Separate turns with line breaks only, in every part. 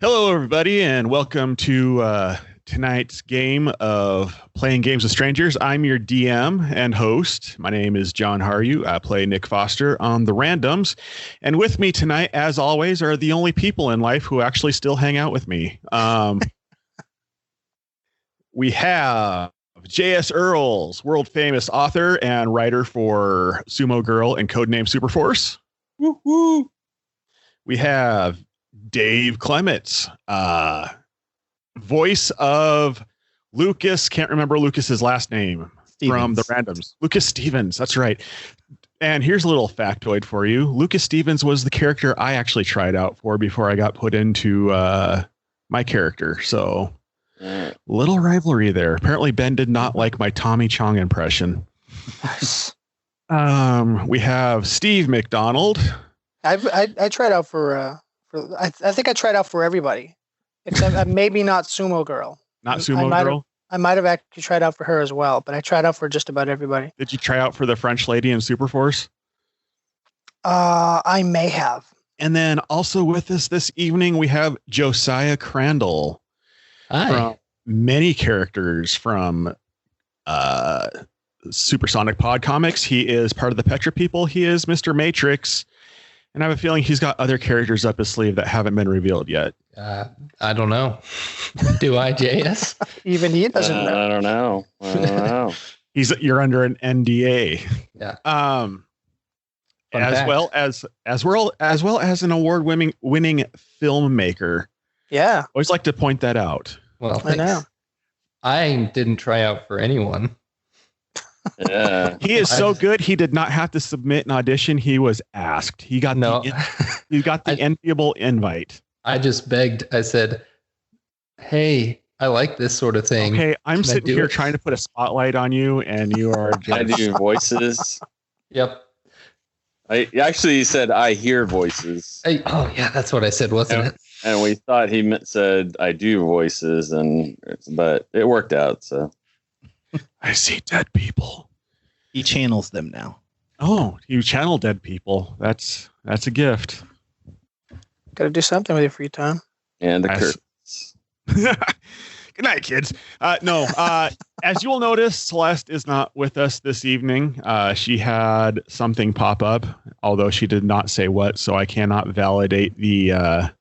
Hello, everybody, and welcome to tonight's game of Playing Games with Strangers. I'm your DM and host. My name is John Haryu. I play Nick Foster on the randoms. And with me tonight, as always, are the only people in life who actually still hang out with me. We have J.S. Earls, world-famous author and writer for Sumo Girl and Codename Superforce. Woo-hoo. We have Dave Clements, voice of Lucas. Can't remember Lucas's last name. Stevens. From the randoms. Lucas Stevens. That's right. And here's a little factoid for you. Lucas Stevens was the character I actually tried out for before I got put into my character. So little rivalry there. Apparently Ben did not like my Tommy Chong impression. We have Steve McDonald.
I tried out for I think I tried out for everybody, except maybe not Sumo Girl.
Not Sumo Girl?
I might have actually tried out for her as well, but I tried out for just about everybody.
Did you try out for the French lady in Superforce?
I may have.
And then also with us this evening, we have Josiah Crandall.
Hi.
From many characters from Supersonic Pod Comics. He is part of the Petra people. He is Mr. Matrix. And I have a feeling he's got other characters up his sleeve that haven't been revealed yet.
I don't know. Do I, JS?
Even he doesn't know.
I don't know.
You're under an NDA.
Yeah.
Well as an award-winning filmmaker.
Yeah.
Always like to point that out.
Well,
I know.
I didn't try out for anyone.
Yeah.
He is so good. He did not have to submit an audition. He was asked. He got the enviable invite.
I just begged. I said, "Hey, I like this sort of thing."
Okay, I'm sitting here trying to put a spotlight on you, and you are just...
I do voices.
Yep.
I actually said I hear voices.
Oh yeah, that's what I said, wasn't it?
And we thought he said I do voices, but it worked out. So
I see dead people.
He channels them now.
Oh, you channel dead people. That's a gift.
Got to do something with your free time.
And the curtains.
Good night, kids. As you will notice, Celeste is not with us this evening. She had something pop up, although she did not say what, so I cannot validate the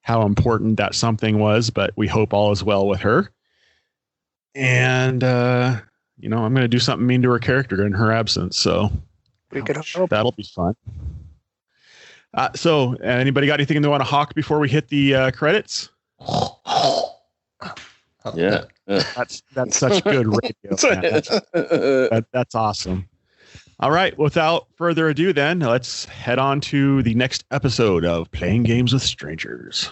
how important that something was, but we hope all is well with her. And, I'm going to do something mean to her character in her absence, so
We could hope.
that'll be fun. So anybody got anything they want to hawk before we hit the credits?
Yeah.
That's such good radio. Man. That's awesome. All right. Without further ado, then let's head on to the next episode of Playing Games with Strangers.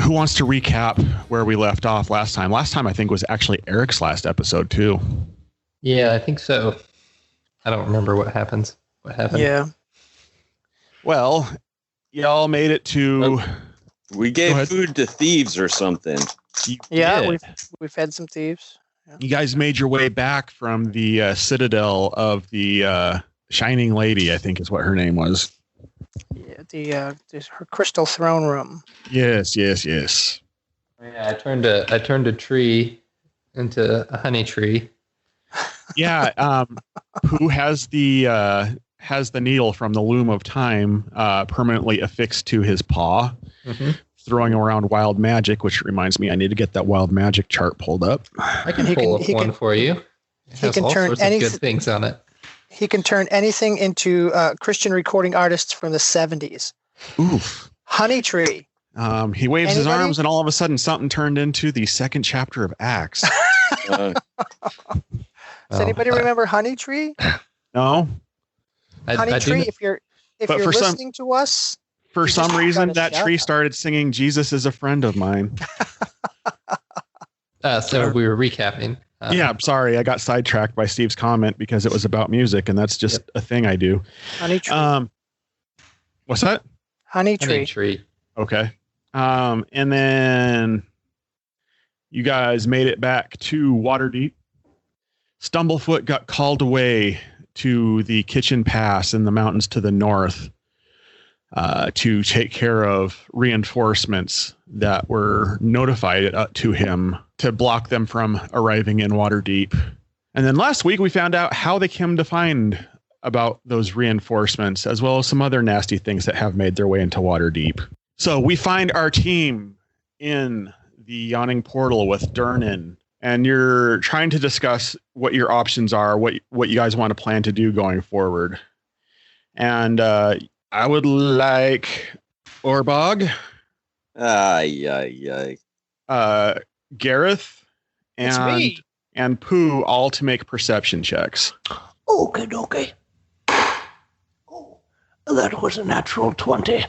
Who wants to recap where we left off last time? Last time, I think, was actually Eric's last episode, too.
Yeah, I think so. I don't remember what happened.
Yeah.
Well, y'all made it to...
We gave food to thieves or something.
Yeah, we fed some thieves. Yeah.
You guys made your way back from the citadel of the Shining Lady, I think is what her name was.
Yeah, her crystal throne room.
Yes.
Yeah, I turned a tree into a honey tree.
Yeah, who has the needle from the loom of time permanently affixed to his paw, throwing around wild magic, which reminds me I need to get that wild magic chart pulled up.
I can pull up one for you. It has all sorts of good things on it.
He can turn anything into Christian recording artists from the 70s.
Oof.
Honey Tree.
He waves his arms, and all of a sudden, something turned into the second chapter of Acts.
Does anybody remember Honey Tree?
No.
Honey Tree. If you're listening to us,
for some reason, that tree started singing "Jesus is a friend of mine."
So we were recapping.
Yeah, I'm sorry. I got sidetracked by Steve's comment because it was about music, and that's just a thing I do.
Honey Tree.
What's that?
Honey Tree.
Honey Tree.
Okay. And then you guys made it back to Waterdeep. Stumblefoot got called away to the Kitchen Pass in the mountains to the north to take care of reinforcements that were notified to him to block them from arriving in Waterdeep. And then last week we found out how they came to find about those reinforcements, as well as some other nasty things that have made their way into Waterdeep. So we find our team in the Yawning Portal with Durnan, and you're trying to discuss what your options are, what you guys want to plan to do going forward. And I would like Orbog, Gareth, and Pough all to make perception checks.
Okay. Oh, that was a natural 20.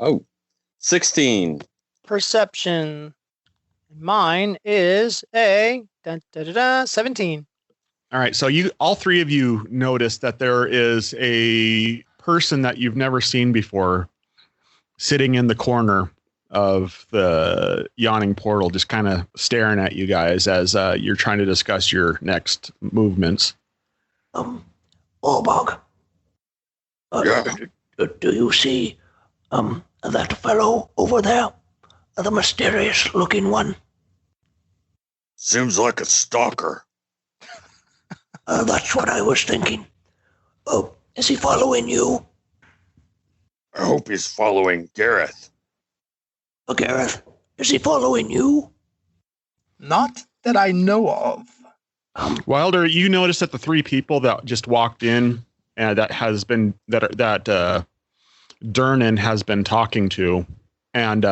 Oh, 16.
Perception. Mine is a 17.
All right, so all three of you notice that there is a person that you've never seen before sitting in the corner of the Yawning Portal, just kind of staring at you guys as you're trying to discuss your next movements.
Orbog. Do you see that fellow over there? The mysterious looking one?
Seems like a stalker.
That's what I was thinking. Is he following you?
I hope he's following Gareth.
Gareth, is he following you?
Not that I know of.
Wilder, you notice that the three people that just walked in and that Durnan has been talking to, and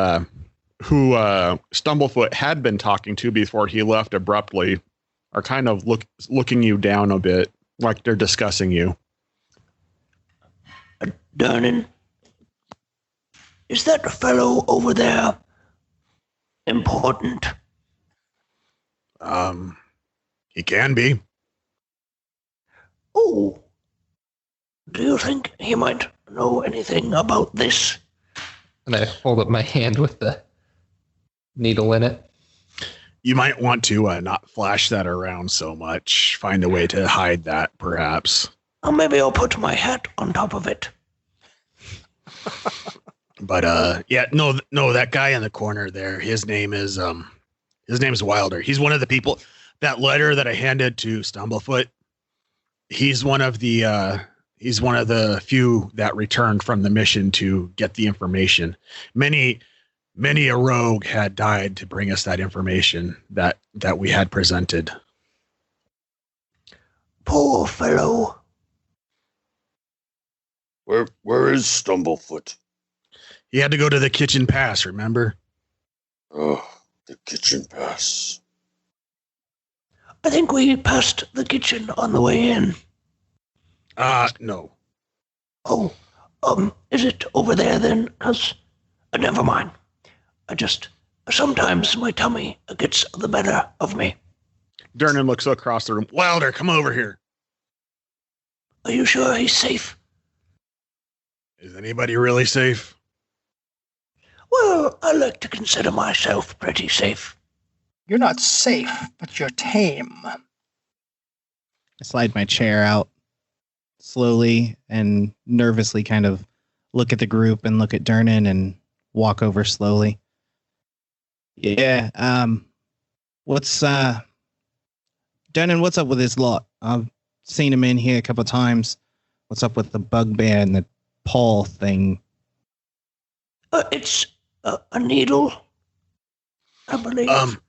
who Stumblefoot had been talking to before he left abruptly, are kind of looking you down a bit, like they're discussing you.
Durnan, is that fellow over there important?
He can be.
Oh, do you think he might know anything about this?
And I hold up my hand with the needle in it.
You might want to not flash that around so much. Find a way to hide that, perhaps.
Maybe I'll put my hat on top of it.
But no, that guy in the corner there, his name is Wilder. He's one of the people. That letter that I handed to Stumblefoot, he's one of the few that returned from the mission to get the information. Many a rogue had died to bring us that information that we had presented.
Poor fellow.
Where is Stumblefoot?
He had to go to the Kitchen Pass, remember?
Oh, the Kitchen Pass.
I think we passed the kitchen on the way in.
No.
Oh, is it over there then? 'Cause never mind. Sometimes my tummy gets the better of me.
Durnan looks across the room. Wilder, come over here.
Are you sure he's safe?
Is anybody really safe?
Well, I like to consider myself pretty safe.
You're not safe, but you're tame.
I slide my chair out slowly and nervously, kind of look at the group and look at Durnan and walk over slowly. Yeah, what's Durnan, what's up with this lot? I've seen him in here a couple of times. What's up with the bugbear and the Paul thing?
It's a needle, I believe.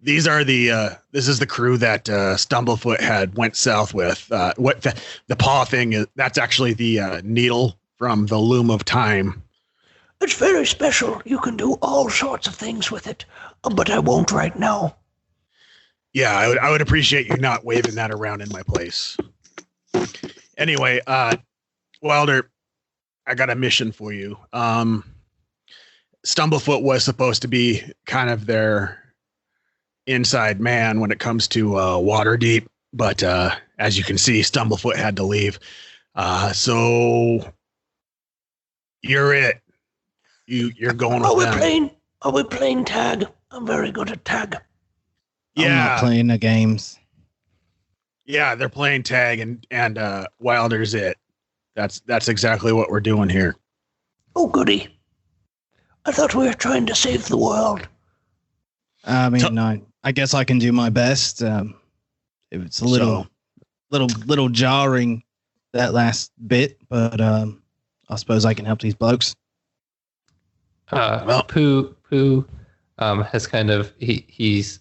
These are this is the crew that Stumblefoot had went south with. What the paw thing is, that's actually the needle from the Loom of Time.
It's very special. You can do all sorts of things with it, but I won't right now.
Yeah, I would appreciate you not waving that around in my place. Anyway, Wilder, I got a mission for you. Stumblefoot was supposed to be kind of their inside man when it comes to Waterdeep, but as you can see, Stumblefoot had to leave. So you're it. You're going with them.
Are we playing tag? I'm very good at tag.
I'm not playing the games.
Yeah, they're playing tag, and Wilder's it. That's exactly what we're doing here.
Oh, goody. I thought we were trying to save the world.
I mean, I guess I can do my best. It's a little jarring, that last bit, but I suppose I can help these blokes.
Pough has kind of he's.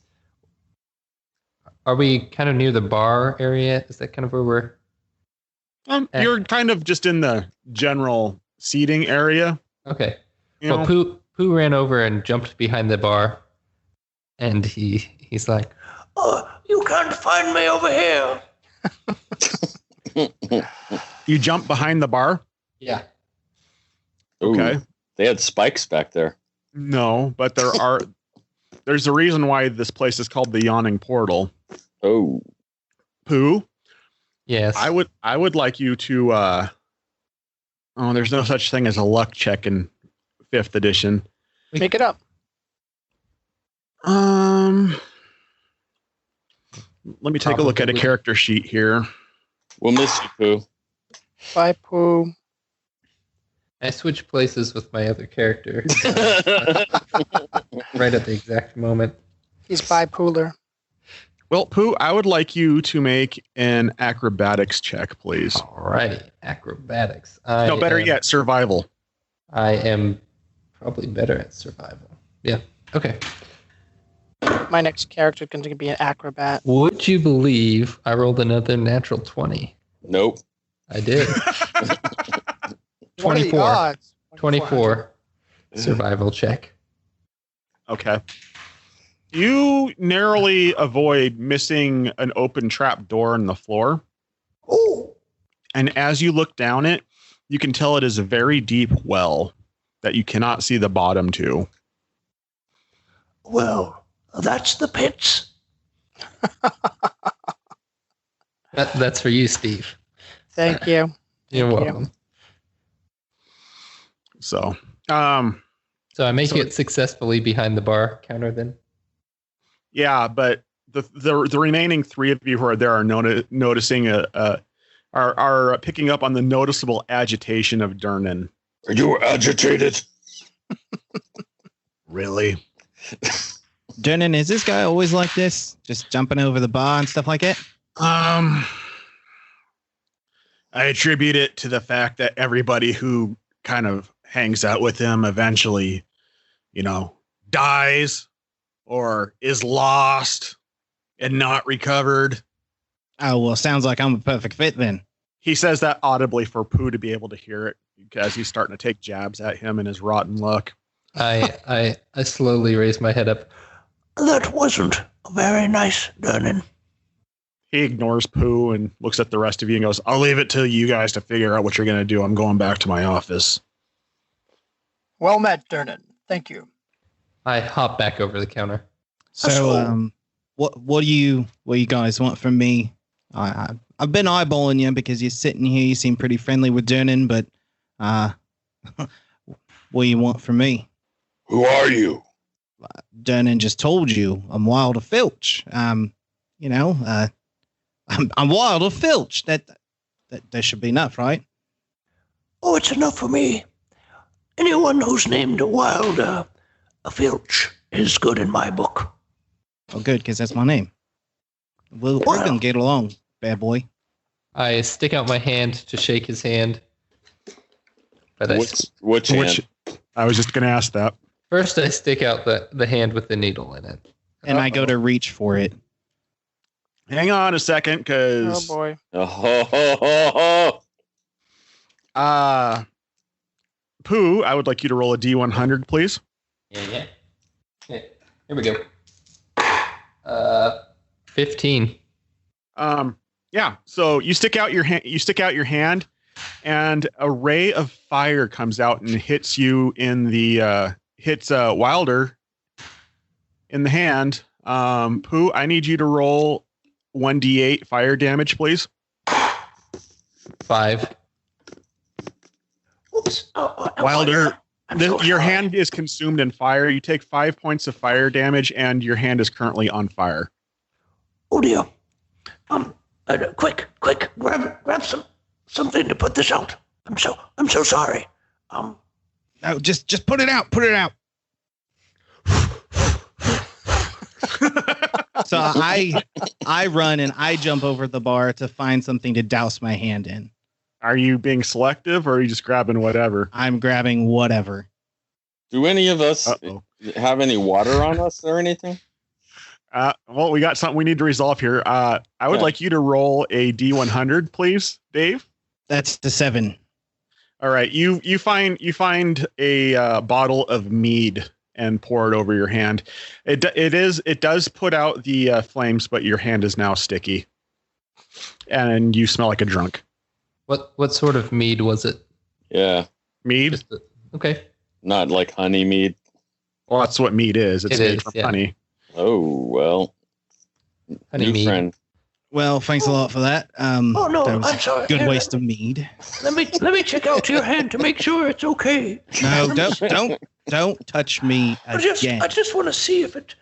Are we kind of near the bar area? Is that kind of where we're?
You're kind of just in the general seating area.
Okay. Well, Pough ran over and jumped behind the bar, and he's like,
you can't find me over here.
You jump behind the bar?
Yeah.
Okay.
Ooh, they had spikes back there.
No, but there's a reason why this place is called the Yawning Portal.
Oh.
Pough?
Yes.
I would like you to there's no such thing as a luck check in 5th edition.
Make it up.
Let me take a look at a character sheet here.
We'll miss you, Pough.
Bye, Pough.
I switched places with my other character right at the exact moment.
He's bipolar.
Well, Pough, I would like you to make an acrobatics check, please.
Alrighty, acrobatics.
Better yet, survival.
I am probably better at survival. Yeah. Okay.
My next character is going to be an acrobat.
Would you believe I rolled another natural 20?
Nope.
I did.
What are the
24.
odds?
24. Survival check.
Okay. You narrowly avoid missing an open trap door in the floor.
Oh.
And as you look down it, you can tell it is a very deep well that you cannot see the bottom to.
Well, that's the pits.
That's for you, Steve.
Thank you.
You're
Thank
welcome.
So,
So I make it successfully behind the bar counter then?
yeah, but the remaining 3 of you who are there are noticing are picking up on the noticeable agitation of Durnan.
Are you agitated?
Really?
Durnan, is this guy always like this? Just jumping over the bar and stuff like that?
I attribute it to the fact that everybody who kind of hangs out with him eventually, dies or is lost and not recovered.
Oh, well, sounds like I'm a perfect fit then.
He says that audibly for Pough to be able to hear it because he's starting to take jabs at him and his rotten luck.
I slowly raise my head up.
That wasn't very nice, Durnan.
He ignores Pough and looks at the rest of you and goes, I'll leave it to you guys to figure out what you're going to do. I'm going back to my office.
Well met, Durnan. Thank you.
I hop back over the counter.
So, what do you guys want from me? I've been eyeballing you because you're sitting here. You seem pretty friendly with Durnan, but what do you want from me?
Who are you?
Durnan just told you I'm Wilder Filch. I'm Wilder Filch. That should be enough, right?
Oh, it's enough for me. Anyone who's named Wilder Filch is good in my book.
Oh, good, because that's my name. We're gonna get along, bad boy.
I stick out my hand to shake his hand. But
Which hand?
I was just going to ask that.
First, I stick out the hand with the needle in it.
And I go to reach for it.
Hang on a second, because
boy.
Pough, I would like you to roll a D100, please.
Yeah. Okay, here we go. 15.
Yeah. So you stick out your hand. You stick out your hand, and a ray of fire comes out and hits you in the hits Wilder in the hand. Pough, I need you to roll 1d8 fire damage, please.
5.
Oops.
Wilder,
I'm so
your
sorry.
hand is consumed in fire. You take 5 points of fire damage, and your hand is currently on fire.
Oh dear. Quick, grab something to put this out. I'm so sorry.
No, just put it out. Put it out. So I run and I jump over the bar to find something to douse my hand in.
Are you being selective, or are you just grabbing whatever?
I'm grabbing whatever.
Do any of us have any water on us or anything?
Well, we got something we need to resolve here. I would like you to roll a D100, please, Dave.
That's the 7.
All right, you find a bottle of mead and pour it over your hand. It does put out the flames, but your hand is now sticky, and you smell like a drunk.
What sort of mead was it?
Yeah,
Mead?
Okay.
not like honey mead.
Well, that's what mead is. It's made from honey.
Oh, well.
Honey
New
mead.
friend.
Well, thanks a lot for that.
Oh no,
that was
I'm sorry.
a good
Here,
waste of mead.
Let me check out your hand to make sure it's okay.
No, don't touch me again.
I just want to see if it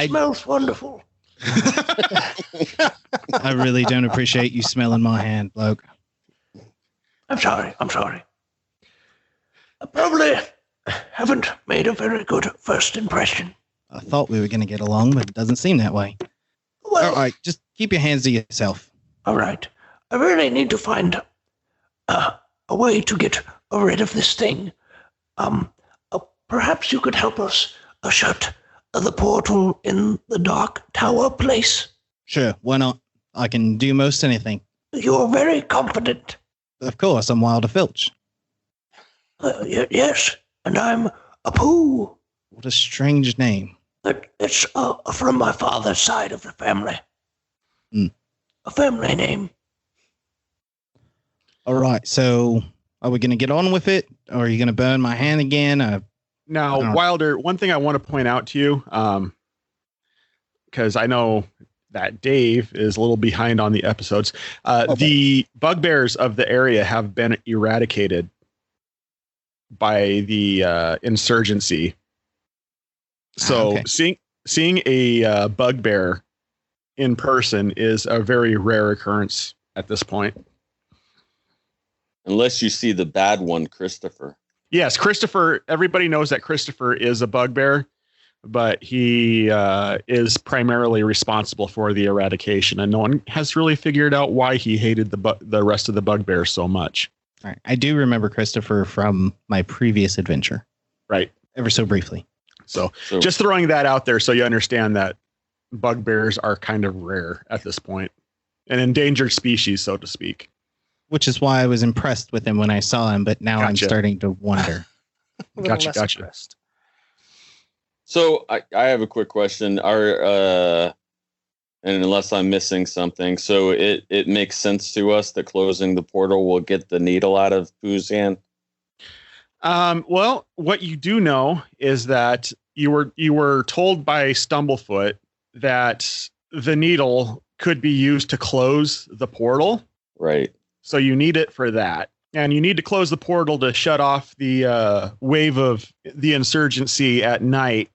smells wonderful.
I really don't appreciate you smelling my hand, bloke.
I'm sorry. I probably haven't made a very good first impression.
I thought we were going to get along, but it doesn't seem that way.
Well,
All right, just keep your hands to yourself.
all right. I really need to find a way to get rid of this thing. Perhaps you could help us shut the portal in the Dark Tower place.
Sure, why not? I can do most anything.
You're very confident.
Of course, I'm Wilder Filch.
Yes, and I'm a Pough.
What a strange name.
It's from my father's side of the family.
Hmm.
A family name.
All right, so are we going to get on with it? Or are you going to burn my hand again?
Now, Wilder, one thing I want to point out to you, because I know that Dave is a little behind on the episodes. The bugbears of the area have been eradicated by the insurgency. So seeing a bugbear in person is a very rare occurrence at this point.
Unless you see the bad one, Christopher.
Yes, Christopher. Everybody knows that Christopher is a bugbear, but he is primarily responsible for the eradication, and no one has really figured out why he hated the rest of the bugbears so much.
All right, I do remember Christopher from my previous adventure.
Right.
Ever so briefly.
So just throwing that out there so you understand that bugbears are kind of rare at this point. An endangered species, so to speak.
Which is why I was impressed with him when I saw him, but now I'm starting to wonder.
Gotcha.
Impressed.
So I have a quick question. And unless I'm missing something, so it makes sense to us that closing the portal will get the needle out of Pough's hand?
Well, what you do know is that you were told by Stumblefoot that the needle could be used to close the portal.
Right.
So you need it for that. And you need to close the portal to shut off the wave of the insurgency at night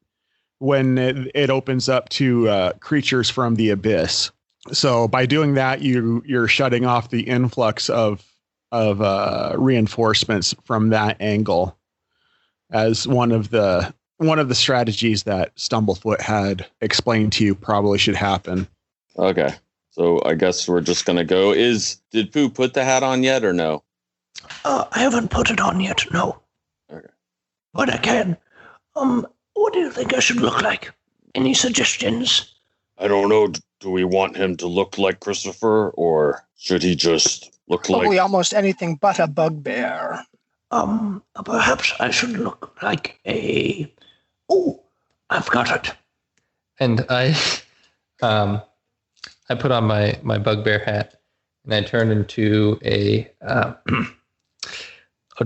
when it opens up to creatures from the abyss. So by doing that, you're shutting off the influx of reinforcements from that angle as one of the strategies that Stumblefoot had explained to you probably should happen.
Okay. So I guess we're just going to go. Did Pough put the hat on yet or no?
I haven't put it on yet, no.
Okay.
but I can. What do you think I should look like? Any suggestions?
I don't know. Do we want him to look like Christopher, or should he just look
Probably
like...
almost anything but a bugbear.
Perhaps I should look like a... Oh, I've got it.
And I put on my bugbear hat and I turn into a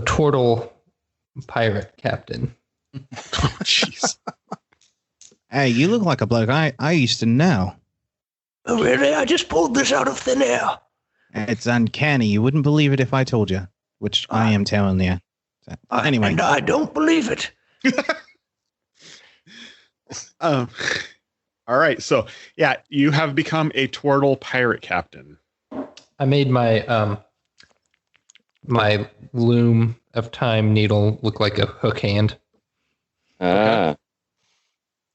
turtle pirate captain.
Oh, jeez.
Hey, you look like a bloke I used to know.
Oh, really? I just pulled this out of thin air.
It's uncanny. You wouldn't believe it if I told you, which I am telling you. So, anyway.
And I don't believe it.
All right. So, yeah, you have become a turtle pirate captain.
I made my my loom of time needle look like a hook hand.
Ah,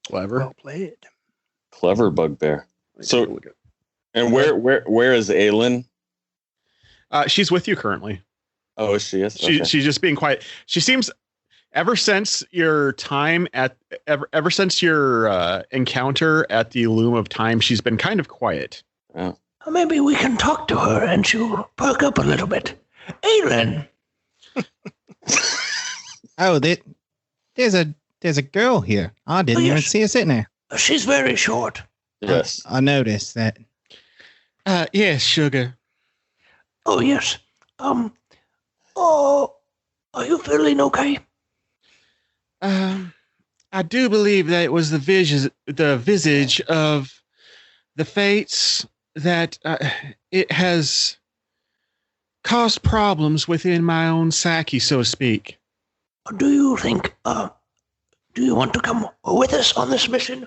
Clever.
Well played.
clever bugbear. So, and where is Aelin?
She's with you currently.
Oh, she is. Okay.
She's just being quiet. She seems, ever since your time at ever since your encounter at the Loom of Time, she's been kind of quiet.
Oh.
Maybe we can talk to her and she'll perk up a little bit. Aelin.
Oh, there's a girl here. I didn't even see her sitting there.
She's very short.
Yes.
I noticed that.
Yes, sugar.
Oh, yes. Oh, are you feeling okay?
I do believe that it was the visage of the fates that it has caused problems within my own psyche, so to speak.
Do you think, do you want to come with us on this mission?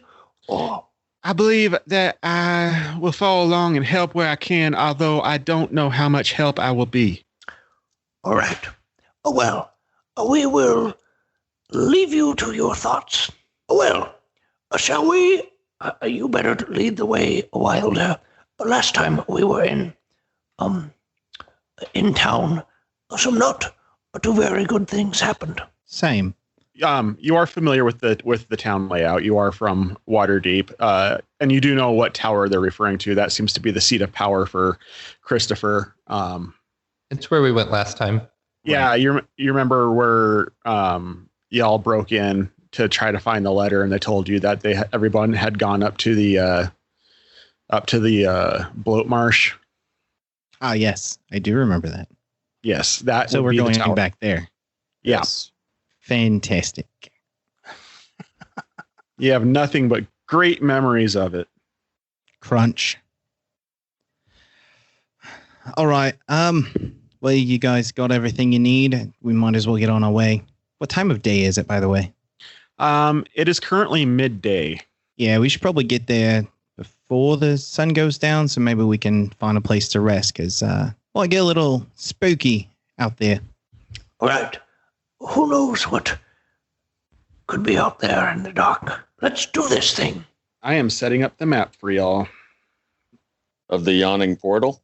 Or
I believe that I will follow along and help where I can, although I don't know how much help I will be.
all right. Oh, well, we will leave you to your thoughts. Oh, well, shall we? You better lead the way, Wilder. Last time we were in town, some not too very good things happened.
Same.
You are familiar with the town layout. You are from Waterdeep, and you do know what tower they're referring to. That seems to be the seat of power for Christopher.
It's where we went last time.
Yeah, you remember where y'all broke in to try to find the letter, and they told you that everyone had gone up to the bloat marsh.
Ah, yes, I do remember that.
Yes, that.
So
would
we're
be the
going
tower.
back there.
Yeah.
Yes. Fantastic.
You have nothing but great memories of it.
Crunch. All right. Well, you guys got everything you need. We might as well get on our way. What time of day is it, by the way?
It is currently midday.
Yeah, we should probably get there before the sun goes down, so maybe we can find a place to rest, because, well, I get a little spooky out there.
All right. Who knows what could be out there in the dark? Let's do this thing.
I am setting up the map for y'all.
Of the yawning portal?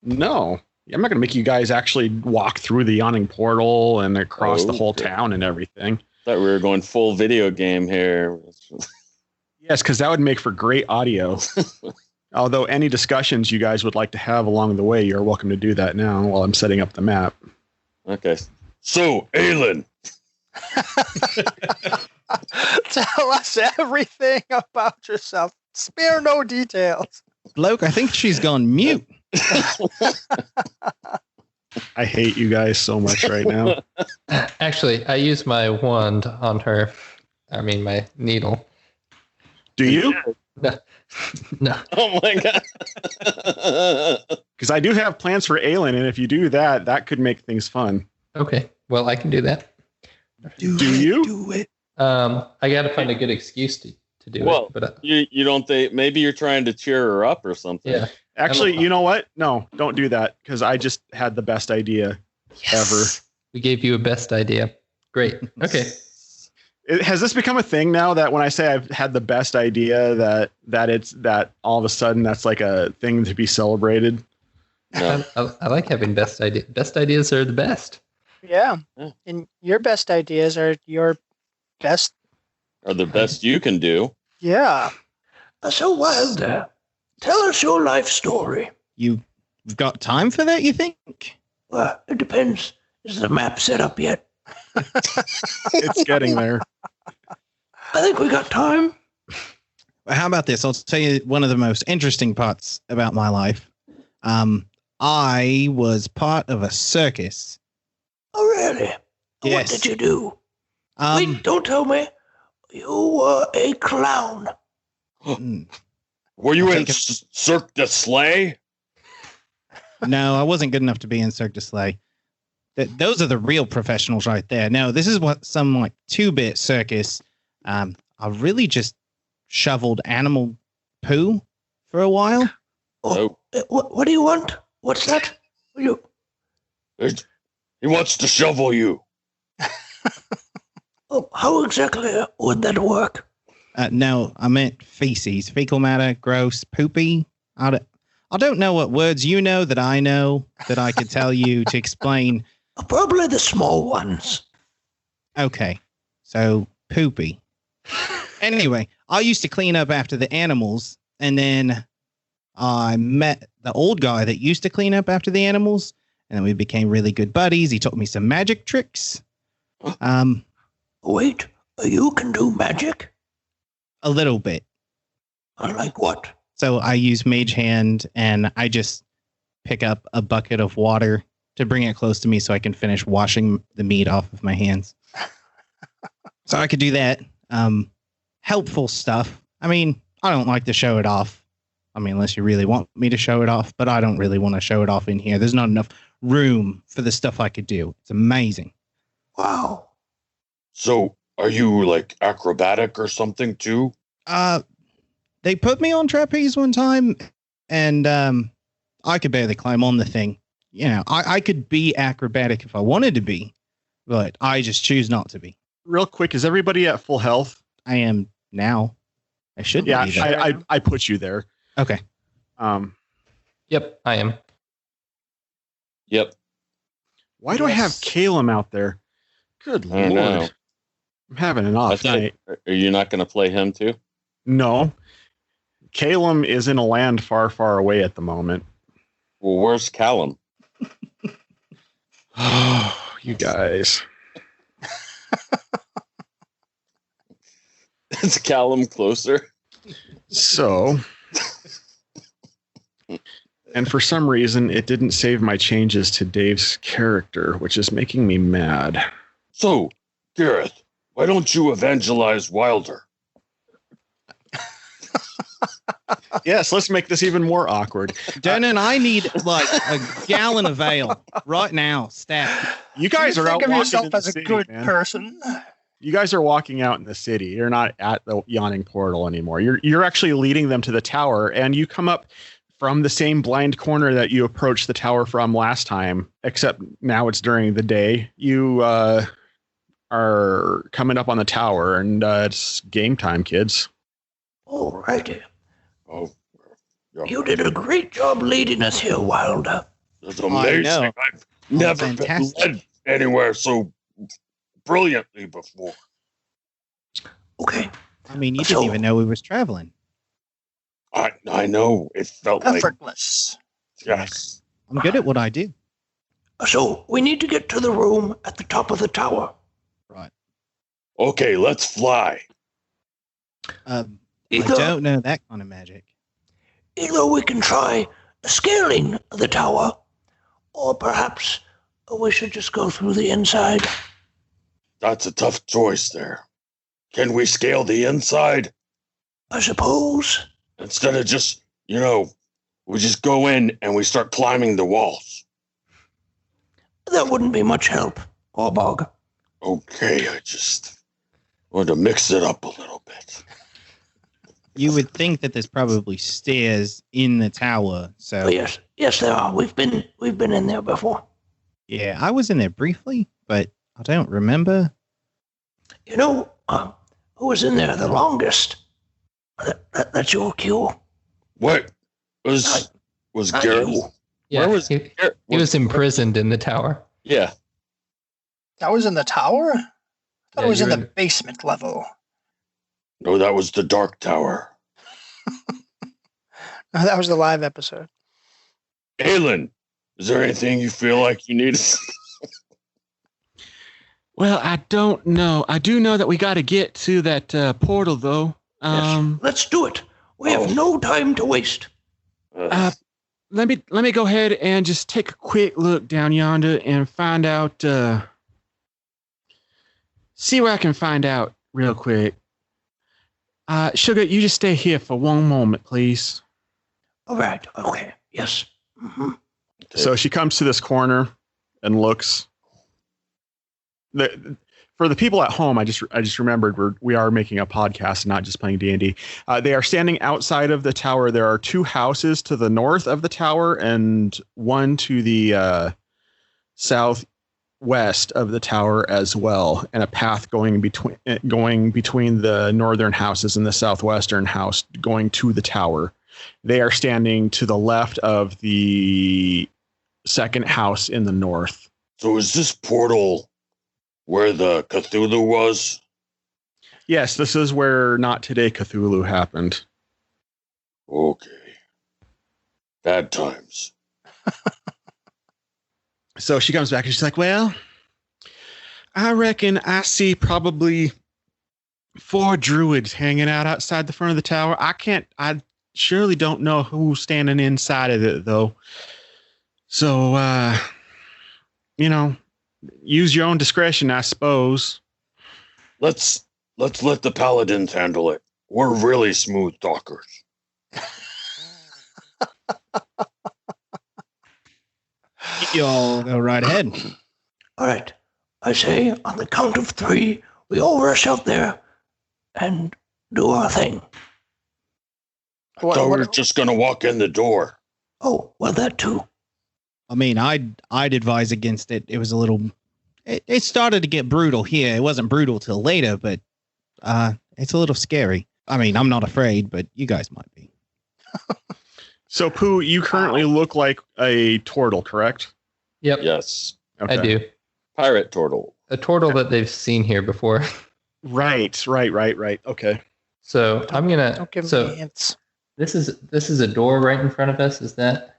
No, I'm not going to make you guys actually walk through the yawning portal and across the whole
Okay.
town and everything.
Thought we were going full video game here.
Yes, because that would make for great audio. Although any discussions you guys would like to have along the way, you're welcome to do that now while I'm setting up the map.
Okay.
So, Aelin,
Tell us everything about yourself. Spare no details.
Bloke, I think she's gone mute.
I hate you guys so much right now.
Actually, I used my wand on her. I mean, my needle.
Do you?
No.
Oh my god.
Because I do have plans for Aelin, and if you do that, that could make things fun.
Okay. Well, I can do that.
Do you?
Do it.
I got to find a good excuse to do
Well,
it. But
you don't think maybe you're trying to cheer her up or something?
yeah.
Actually, you know what? No, don't do that, because I just had the best idea ever.
We gave you a best idea. Great. Okay.
Has this become a thing now that when I say I've had the best idea that all of a sudden that's like a thing to be celebrated?
No.
I like having best ideas. Best ideas are the best.
Yeah.
Yeah.
And your best ideas are your best.
Are the best you can do.
Yeah.
So, Wilder, tell us your life story.
You've got time for that, you think?
Well, it depends. Is the map set up yet?
It's getting there.
I think we got time.
Well, how about this? I'll tell you one of the most interesting parts about my life. I was part of a circus.
Oh, really?
Yes.
What did you do?
Um,
Wait, don't tell me. You were a clown.
mm,
Were you
I
in
think it's-
Cirque du Soleil?
no, I wasn't good enough to be in Cirque du Soleil. Those are the real professionals right there. No, this is what some like 2-bit circus. I really just shoveled animal poo for a while.
Oh,
What do you want? What's that? You.
He wants to shovel you.
Oh, how exactly would that work?
No, I meant feces, fecal matter, gross, poopy. I don't know what words you know that I could tell you to explain.
Probably the small ones.
Okay, so poopy. Anyway, I used to clean up after the animals, and then I met the old guy that used to clean up after the animals, and then we became really good buddies. He taught me some magic tricks.
Wait, you can do magic?
A little bit.
Like what?
So I use Mage Hand, and I just pick up a bucket of water to bring it close to me so I can finish washing the meat off of my hands. So I could do that. Helpful stuff. I mean, I don't like to show it off. I mean, unless you really want me to show it off, but I don't really want to show it off in here. There's not enough room for the stuff I could do. It's amazing.
Wow.
So, are you like acrobatic or something too?
They put me on trapeze one time, and I could barely climb on the thing. You know, I could be acrobatic if I wanted to be, but I just choose not to be.
Real quick, is everybody at full health?
I am now. I should
Yeah,
be there.
I put you there.
Okay.
Yep, I am.
yep.
Why do I have
Yes.
Calum out there? Good
I
lord.
know.
I'm having an
I
off
thought,
night.
are you not going to play him too?
No. Calum is in a land far, far away at the moment.
Well, where's Callum?
Oh, you guys.
Is Callum closer?
So, and for some reason, it didn't save my changes to Dave's character, which is making me mad.
So, Gareth, why don't you evangelize Wilder?
Yes, let's make this even more awkward.
Denon, I need like a gallon of ale right now. Stat.
You guys
You
are out
think of
walking
yourself
in the
as a
city,
good
man.
person.
You guys are walking out in the city. You're not at the yawning portal anymore. You're actually leading them to the tower, and you come up from the same blind corner that you approached the tower from last time, except now it's during the day. You are coming up on the tower, and it's game time, kids.
All righty.
Oh, yeah,
You did a great job leading us here, Wilder.
that's amazing.
know.
I've never been
fantastic.
led anywhere so brilliantly before.
Okay.
I mean, you
So-
didn't even know we was traveling.
I know. It felt like
Effortless.
yes.
I'm good at what I do.
So we need to get to the room at the top of the tower.
Right.
Okay, let's fly.
I
Either,
don't know that kind of magic.
either we can try scaling the tower, or perhaps we should just go through the inside.
That's a tough choice there. Can we scale the inside
I suppose.
instead of just, we just go in and we start climbing the walls?
That wouldn't be much help, Orbog.
Okay, I just want to mix it up a little bit.
You would think that there's probably stairs in the tower. So
Oh, yes, there are. We've been in there before.
yeah, I was in there briefly, but I don't remember.
You know, who was in there the longest? That's your cue.
What was
Not
Gareth?
you.
Yeah,
Where was
he was imprisoned in the tower.
Yeah.
That was in the tower? I thought
Yeah,
it was in
you're
the basement level.
No, that was the Dark Tower.
No, that was the live episode.
Aelin, is there anything you feel like you need?
Well, I don't know. I do know that we got to get to that portal, though.
Yes, let's do it. We have no time to waste.
Let me go ahead and just take a quick look down yonder and find out. See where I can find out real quick. Sugar, you just stay here for one moment, please.
All right. Okay. Yes. Mm-hmm.
So she comes to this corner and looks. For the people at home, I just remembered we are making a podcast and not just playing D&D. They are standing outside of the tower. There are two houses to the north of the tower and one to the southwest of the tower as well, and a path going between the northern houses and the southwestern house going to the tower. They are standing to the left of the second house in the north.
So is this portal where the Cthulhu was?
Yes, this is where Not Today Cthulhu happened.
Okay. Bad times.
So she comes back and she's like, well, I reckon I see probably 4 druids hanging out outside the front of the tower. I surely don't know who's standing inside of it, though. So, use your own discretion, I suppose.
Let's let the paladins handle it. We're really smooth talkers.
Y'all go right ahead.
All right. I say on the count of 3, we all rush out there and do our thing.
I thought we were just gonna walk in the door.
Oh, well, that too.
I mean, I'd advise against it. It was a little. It started to get brutal here. It wasn't brutal till later, but it's a little scary. I mean, I'm not afraid, but you guys might be.
So, Pough, you currently look like a turtle, correct?
Yep.
Yes.
Okay.
I do.
Pirate turtle.
A turtle that they've seen here before.
Right. Okay.
So I'm gonna.
Don't give
So
me hints.
this is a door right in front of us. Is that?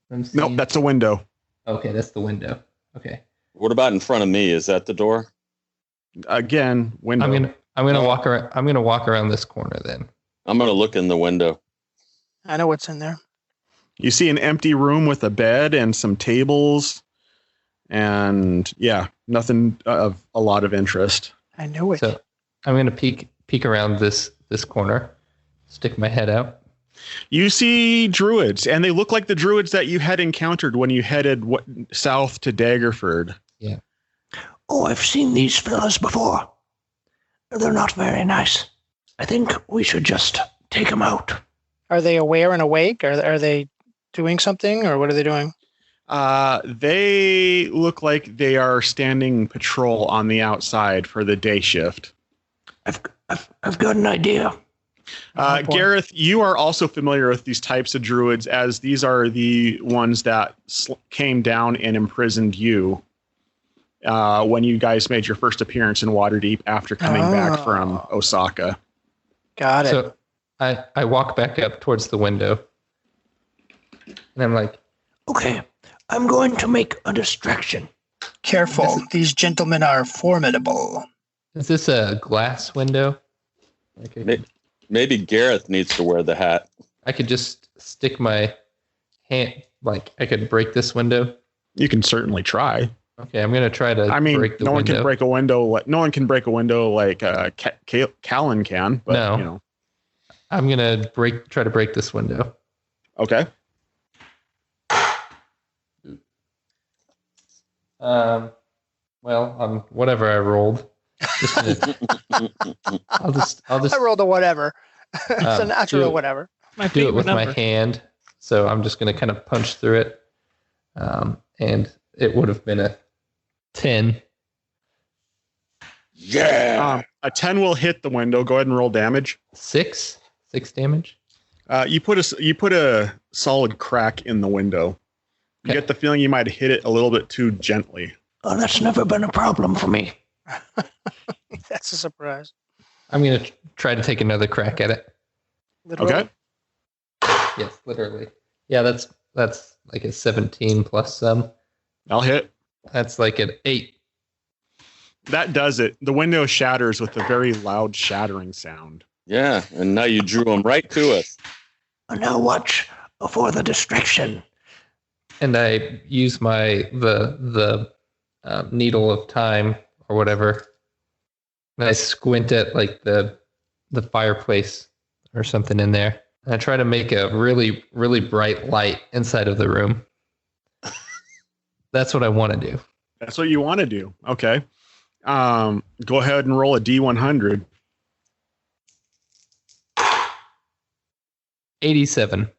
What I'm
Nope,
seeing?
that's a window.
Okay, that's the window. Okay.
What about in front of me? Is that the door?
Again, window.
I'm gonna walk around. I'm gonna walk around this corner then.
I'm gonna look in the window.
I know what's in there.
You see an empty room with a bed and some tables, and nothing of a lot of interest.
I know it.
So I'm gonna peek around this corner, stick my head out.
You see druids, and they look like the druids that you had encountered when you headed south to Daggerford.
Yeah.
Oh, I've seen these fellas before. They're not very nice. I think we should just take them out.
Are they aware and awake? Are they doing something, or what are they doing?
They look like they are standing patrol on the outside for the day shift.
I've got an idea.
Gareth, you are also familiar with these types of druids, as these are the ones that came down and imprisoned you when you guys made your first appearance in Waterdeep after coming back from Osaka.
Got it.
So I walk back up towards the window, and I'm like,
Okay, I'm going to make a distraction.
Careful. These gentlemen are formidable.
is this a glass window?
Maybe Gareth needs to wear the hat.
I could just stick my hand, like I could break this window.
You can certainly try.
Okay, I'm gonna try to.
I mean,
break the
no one
window.
can break a window. No one can break a window like Callan can. But,
No. I'm gonna try to break this window.
Okay.
Well, whatever I rolled. Just gonna, I'll just
I rolled a whatever. It's a natural
do it.
whatever.
My
do it
favorite
with my
number.
hand. So I'm just gonna kind of punch through it, and it would have been a 10.
Yeah.
A 10 will hit the window. Go ahead and roll damage.
6 damage.
You put a solid crack in the window. You
Okay.
get the feeling you might have hit it a little bit too gently.
Oh, that's never been a problem for me.
That's a surprise.
I'm going to try to take another crack at it.
Literally.
Okay.
Yes, literally. Yeah, that's like a 17 plus some.
I'll hit.
That's like an 8.
That does it. The window shatters with a very loud shattering sound.
Yeah, and now you drew him right to us.
And now watch for the distraction.
And I use the needle of time or whatever. And I squint at like the fireplace or something in there. And I try to make a really, really bright light inside of the room. That's what I want to do.
That's what you want to do. Okay. Go ahead and roll a D100.
87.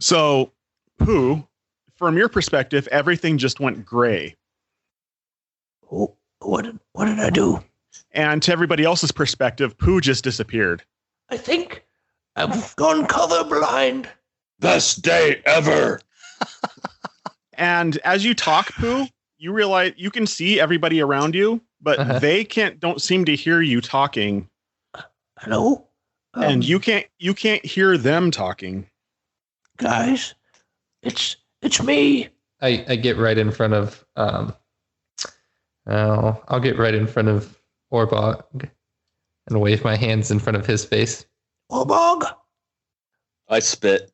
So, Pough, from your perspective, everything just went gray.
Oh, what did I do?
And to everybody else's perspective, Pough just disappeared.
I think I've gone colorblind.
Best day ever.
And as you talk, Pough, you realize you can see everybody around you, but they don't seem to hear you talking.
Hello?
And you can't hear them talking.
Guys, it's me.
I get right in front of I'll get right in front of Orbog and wave my hands in front of his face.
Orbog?
I spit.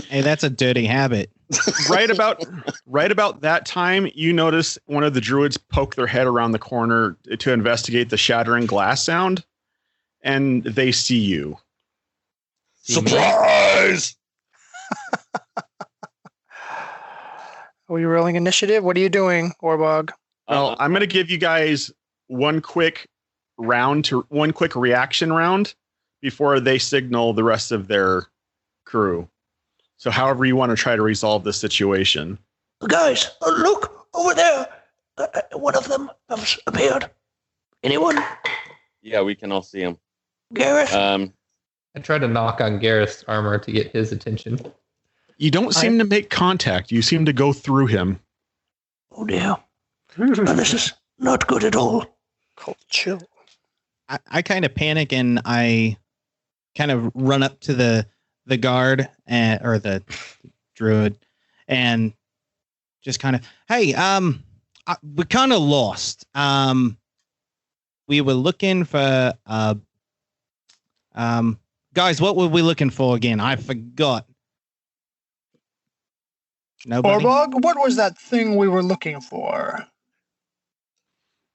Hey, that's a dirty habit.
Right about that time, you notice one of the druids poke their head around the corner to investigate the shattering glass sound, and they see you.
Surprise!
Are we rolling initiative? What are you doing, Orbog?
Well, I'm going to give you guys one quick reaction round before they signal the rest of their crew. So however you want to try to resolve this situation.
Guys, look over there. One of them has appeared. Anyone?
Yeah, we can all see him.
Gareth?
I try to knock on Gareth's armor to get his attention.
You don't seem to make contact. You seem to go through him.
Oh dear. This is not good at all.
Cold chill.
I kind of panic and I kind of run up to the guard or the druid and just kind of, hey, we're kind of lost. We were looking for guys, what were we looking for again? I forgot. Nobody?
Orbog, what was that thing we were looking for?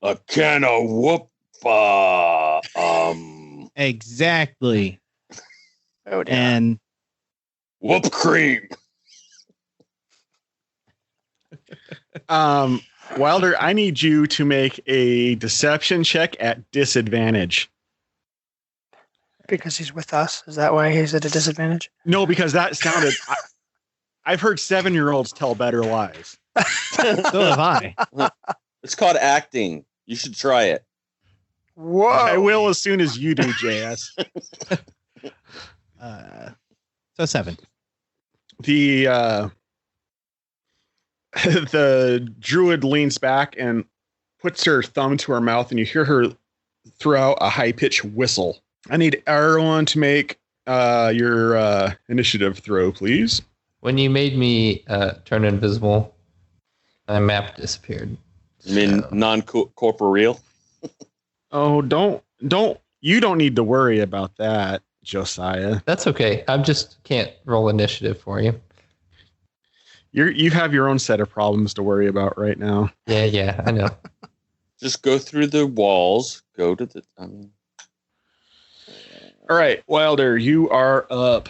A can of whoop.
Exactly.
Oh, dear.
And
Whoop cream.
Wilder, I need you to make a deception check at disadvantage.
Because he's with us? Is that why he's at a disadvantage?
No, because that sounded... I've heard 7-year-olds tell better lies.
so have I.
It's called acting. You should try it.
Whoa.
I will as soon as you do, JS.
So 7.
The druid leans back and puts her thumb to her mouth, and you hear her throw out a high-pitched whistle. I need everyone to make your initiative throw, please.
When you made me turn invisible, my map disappeared.
You mean non-corporeal?
Oh, you don't need to worry about that, Josiah.
That's okay. I just can't roll initiative for you.
You have your own set of problems to worry about right now.
Yeah, I know.
Just go through the walls. Go to the...
All right, Wilder, you are up.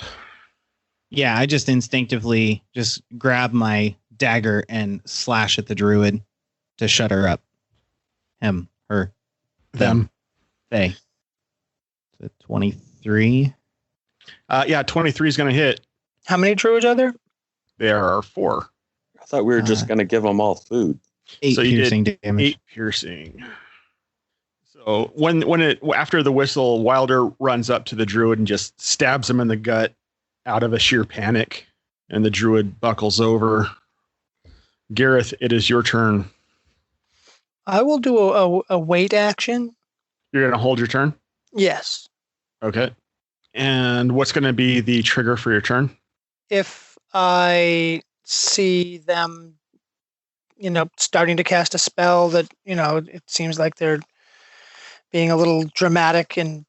Yeah, I just instinctively just grab my dagger and slash at the druid to shut her up. Him, her, them, they. So 23.
Yeah, 23 is going to hit.
How many druids are there?
There are 4.
I thought we were just going to give them all food.
8
So you
piercing
did
damage.
8 piercing. So after the whistle, Wilder runs up to the druid and just stabs him in the gut out of a sheer panic, and the druid buckles over. Gareth, it is your turn.
I will do a wait action.
You're going to hold your turn?
Yes.
Okay. And what's going to be the trigger for your turn?
If I see them, starting to cast a spell that, it seems like they're being a little dramatic and,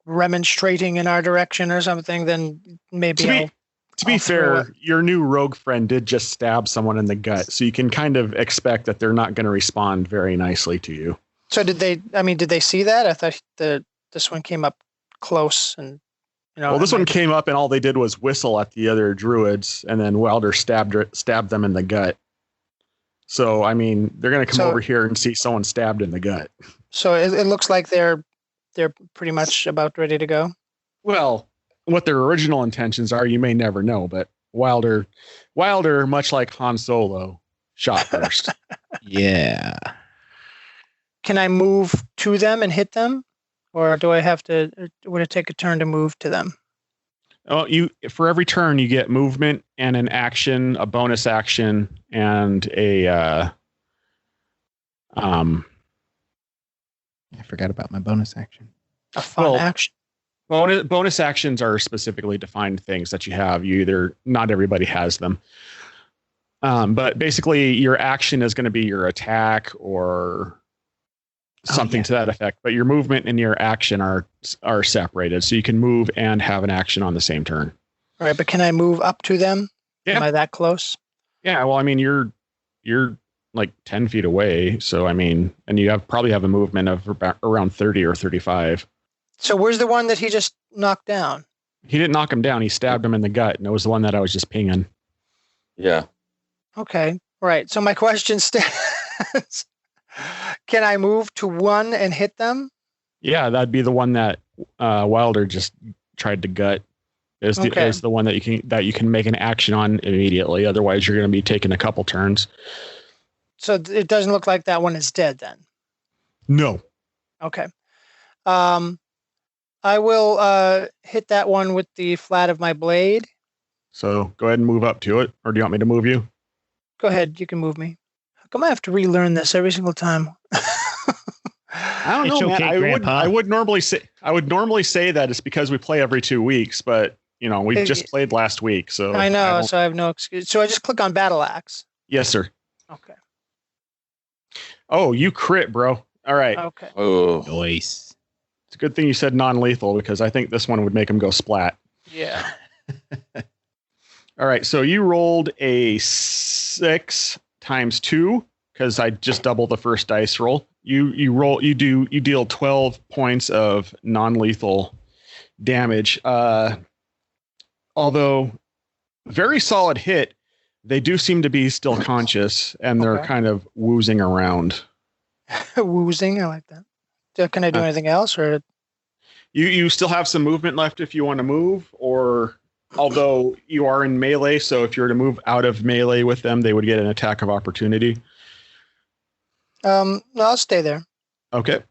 remonstrating in our direction or something, then maybe
To be fair, your new rogue friend did just stab someone in the gut, so you can kind of expect that they're not going to respond very nicely to you.
So did they see that? I thought this one came up close and,
Well, this one came up and all they did was whistle at the other druids, and then Wilder stabbed them in the gut. So, I mean, they're going to come over here and see someone stabbed in the gut.
So it looks like they're pretty much about ready to go.
Well, what their original intentions are, you may never know, but Wilder, much like Han Solo, shot first.
Yeah.
Can I move to them and hit them? Or do I have to, would it take a turn to move to them?
Oh, for every turn you get movement and an action, a bonus action, and I
forgot about my bonus action.
A fun action.
Bonus actions are specifically defined things that you have. Not everybody has them. But basically your action is going to be your attack or something to that effect. But your movement and your action are separated. So you can move and have an action on the same turn.
All right, but can I move up to them?
Yeah.
Am I that close?
Yeah, well, I mean, you're like 10 feet away. So, I mean, and you probably have a movement of around 30 or 35.
So where's the one that he just knocked down?
He didn't knock him down. He stabbed him in the gut, and it was the one that I was just pinging.
Yeah.
Okay. Right. So my question stands. Can I move to one and hit them?
Yeah, that'd be the one that Wilder just tried to gut. Is the one that you can make an action on immediately. Otherwise, you're going to be taking a couple turns.
So it doesn't look like that one is dead then.
No.
Okay. I will hit that one with the flat of my blade.
So go ahead and move up to it, or do you want me to move you?
Go ahead, you can move me. How come I have to relearn this every single time?
I don't know, man. I would normally say that it's because we play every 2 weeks, but we just played last week, so
I know, so I have no excuse. So I just click on battle axe.
Yes, sir.
Okay.
Oh, you crit, bro. All right.
Okay.
Oh,
Nice.
It's a good thing you said non-lethal because I think this one would make him go splat.
Yeah.
All right. So you rolled a 6 times 2 because I just doubled the first dice roll. You deal 12 points of non-lethal damage. Although very solid hit, they do seem to be still conscious and they're kind of woozing around.
Woozing, I like that. Can I do anything else, or
you still have some movement left if you want to move, or although you are in melee, so if you were to move out of melee with them, they would get an attack of opportunity.
No, I'll stay there.
Okay.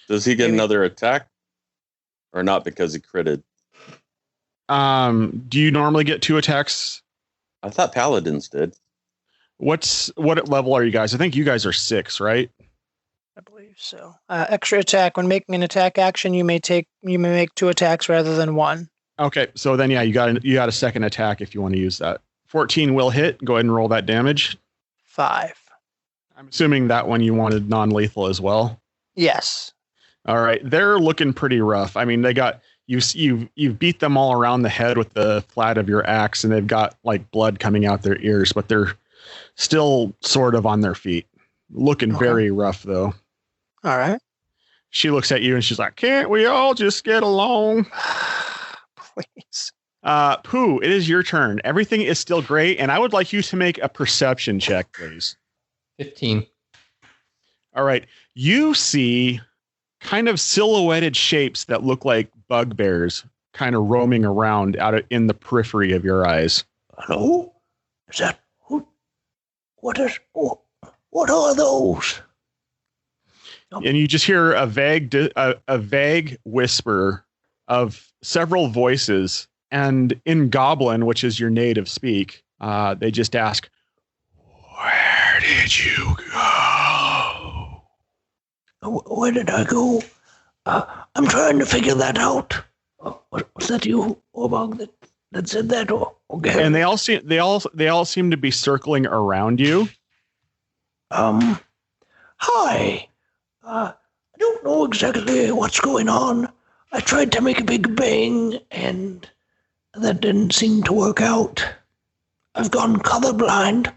Does he get another attack, or not because he critted?
Do you normally get 2 attacks?
I thought paladins did.
What level are you guys? I think you guys are 6, right?
I believe so. Extra attack. When making an attack action, you may make 2 attacks rather than 1.
Okay, so then you got a second attack if you want to use that. 14 will hit. Go ahead and roll that damage.
5.
I'm assuming that one you wanted non-lethal as well.
Yes.
All right, they're looking pretty rough. I mean, they got you've beat them all around the head with the flat of your axe, and they've got like blood coming out their ears, but they're still sort of on their feet. Looking very rough though.
All right.
She looks at you and she's like, "Can't we all just get along?"
Please.
Pough, it is your turn. Everything is still great, and I would like you to make a perception check, please.
15.
All right. You see kind of silhouetted shapes that look like bugbears kind of roaming around in the periphery of your eyes.
Hello? Is that who? What are those?
And you just hear a vague whisper of several voices, and in Goblin, which is your native speak, they just ask, Where did you go?
Where did I go? I'm trying to figure that out. Was that you, Orbog, that said that? Okay.
And they all seem to be circling around you.
Hi. I don't know exactly what's going on. I tried to make a big bang, and that didn't seem to work out. I've gone colorblind,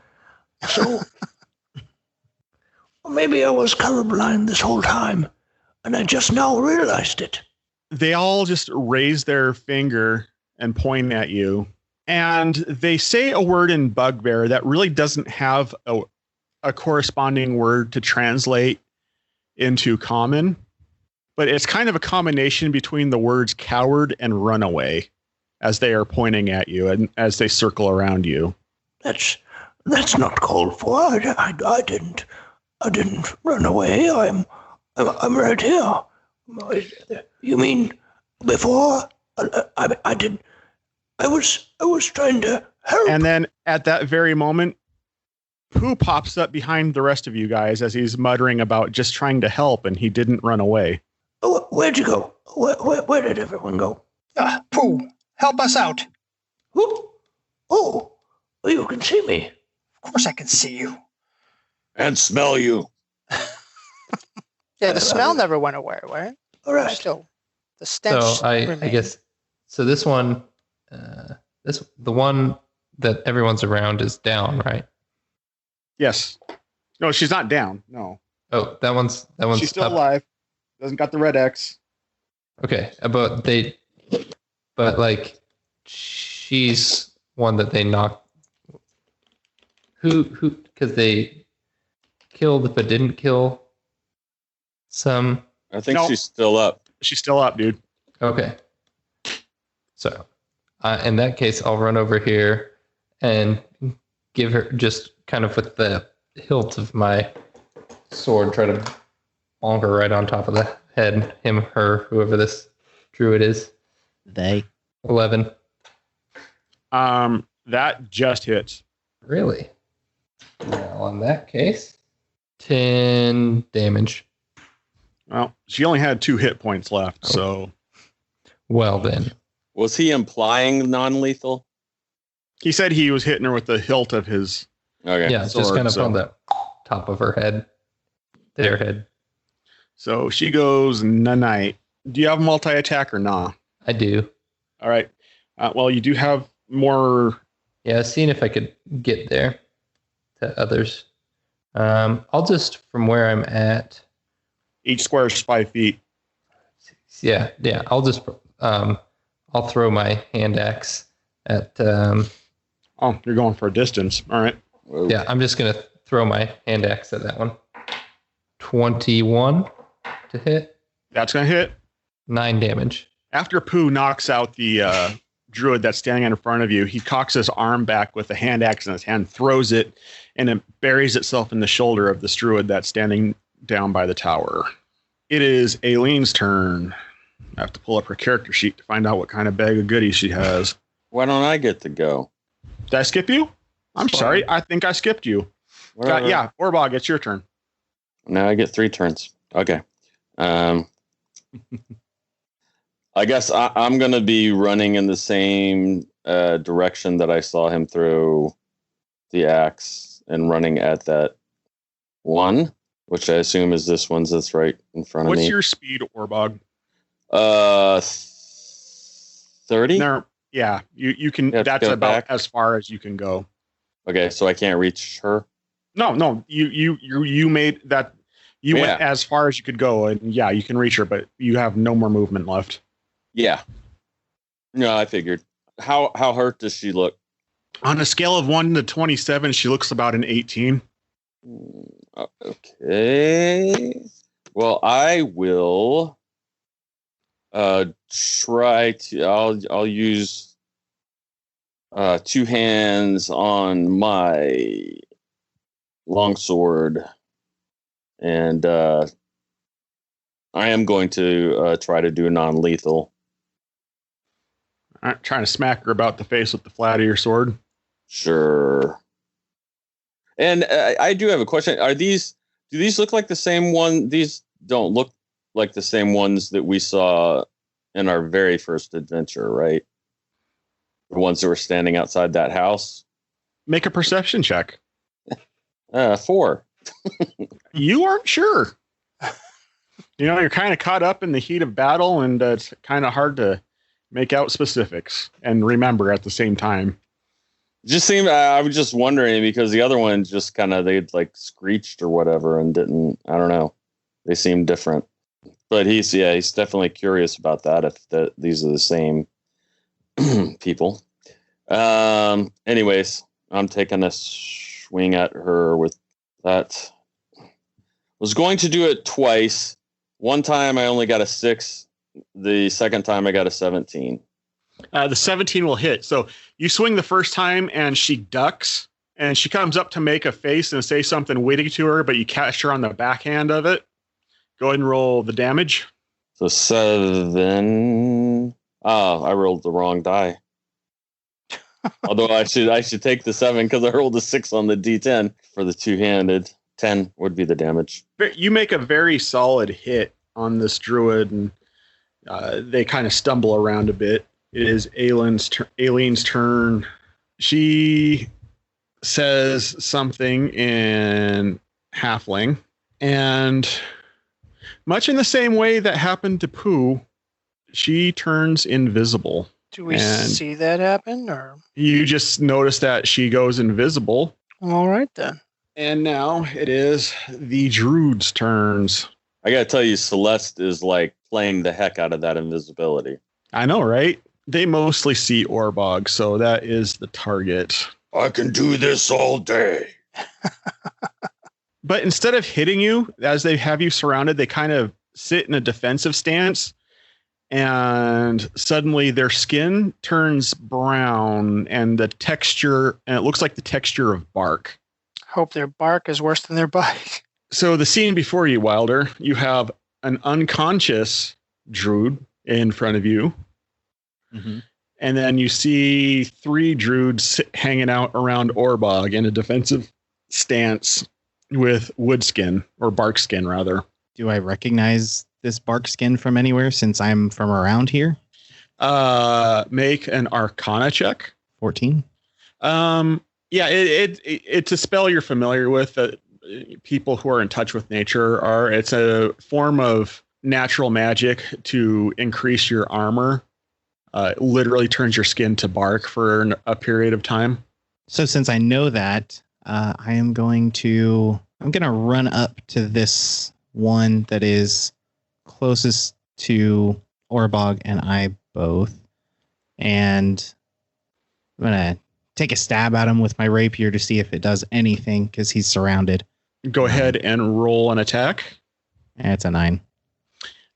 so maybe I was colorblind this whole time, and I just now realized it.
They all just raise their finger and point at you, and they say a word in Bugbear that really doesn't have a corresponding word to translate into common, but it's kind of a combination between the words coward and runaway as they are pointing at you and as they circle around you.
That's not called for. I didn't run away. I'm right here. You mean before? I did. I was trying to help.
And then at that very moment, Pough pops up behind the rest of you guys as he's muttering about just trying to help, and he didn't run away.
Oh, where'd you go? Where did everyone go?
Pough, help us out.
Who? Oh, you can see me.
Of course I can see you.
And smell you.
Yeah, the smell never went away, right?
All right.
Still, the stench.
So I guess so. This one, the one that everyone's around is down, right?
Yes. No, she's not down. No.
Oh, that one's
She's still
up.
alive. Doesn't got the red X.
Okay, but like she's one that they knocked. Who? Because they killed but didn't kill some.
I think
No.
she's still up.
She's still up, dude.
Okay. So, in that case, I'll run over here and give her just kind of with the hilt of my sword, try to bonk her right on top of the head. Him, her, whoever this druid is.
They.
11.
That just hits.
Really? Well, in that case, 10 damage.
Well, she only had 2 hit points left, so
Well, then.
Was he implying non-lethal?
he said he was hitting her with the hilt of his.
Okay.
Yeah, it's just
sword,
kind of
so-
on the top of her head. Their head.
So she goes night. Do you have multi-attack or nah?
I do.
All right. Well, you do have more.
Yeah, I was seeing if I could get there to others. I'll just, from where I'm at,
Each square is 5 feet.
yeah, I'll just, I'll throw my hand axe at,
Oh, you're going for a distance. All right.
Whoa.
yeah, I'm just going to throw my hand axe at that one. 21 to hit,
That's going to hit.
9 damage.
After Pough knocks out the druid that's standing in front of you, he cocks his arm back with a hand axe in his hand, throws it, and it buries itself in the shoulder of this druid that's standing down by the tower. It is Aileen's turn. I have to pull up her character sheet to find out what kind of bag of goodies she has.
Why don't I get to go?
Did I skip you? I'm
Fine.
sorry. I think I skipped you.
Whatever.
Yeah, Orbog, it's your turn.
Now I get 3 turns. Okay. I guess I'm going to be running in the same direction that I saw him throw the axe and running at that one, which I assume is this one's that's right in front of
What's
me.
your speed, Orbog?
30?
There, yeah, you can.
You have to
That's
go
about
back?
as far as you can go.
Okay, so I can't reach her.
No, you made that. You
Yeah.
went as far as you could go, and yeah, you can reach her, but you have no more movement left.
Yeah. No, I figured. How hurt does she look?
On a scale of 1 to 27, she looks about an 18.
Okay. Well, I will try to. I'll use 2 hands on my longsword, and I am going to try to do non-lethal.
All right, trying to smack her about the face with the flat of your sword.
Sure. And I do have a question. Do these look like the same one? These don't look like the same ones that we saw in our very first adventure, right? The ones that were standing outside that house.
Make a perception check.
4.
You aren't sure. You're kind of caught up in the heat of battle, and it's kind of hard to make out specifics and remember at the same time.
Just seemed, I was just wondering because the other ones just kind of, they'd like screeched or whatever and didn't, I don't know. They seemed different. But he's definitely curious about that if these are the same people. Anyways, I'm taking a swing at her with that. Was going to do it twice. One time I only got a 6. The second time I got a 17.
The 17 will hit. So you swing the first time and she ducks and she comes up to make a face and say something witty to her, but you catch her on the backhand of it. Go ahead and roll the damage.
So 7. Oh, I rolled the wrong die. Although I should take the 7 because I rolled a 6 on the D10 for the two-handed. 10 would be the damage.
You make a very solid hit on this druid, and they kind of stumble around a bit. It is Aileen's turn. She says something in Halfling, and much in the same way that happened to Pough, she turns invisible.
Do we see that happen, or
you just notice that she goes invisible?
All right then.
And now it is the druid's turns.
I gotta tell you, Celeste is like playing the heck out of that invisibility.
I know, right? They mostly see Orbog, so that is the target.
I can do this all day.
But instead of hitting you, as they have you surrounded, they kind of sit in a defensive stance, and suddenly their skin turns brown, and it looks like the texture of bark.
Hope their bark is worse than their bite.
So the scene before you, Wilder, you have an unconscious druid in front of you. Mm-hmm. And then you see 3 druids hanging out around Orbog in a defensive stance with wood skin, or bark skin, rather.
Do I recognize this bark skin from anywhere since I'm from around here?
Make an Arcana check.
14.
Yeah, it's a spell you're familiar with that people who are in touch with nature are. It's a form of natural magic to increase your armor. It literally turns your skin to bark for a period of time.
So since I know that, I'm going to run up to this one that is closest to Orbog and I both, and I'm gonna take a stab at him with my rapier to see if it does anything because he's surrounded.
Go ahead and roll an attack.
And it's a 9.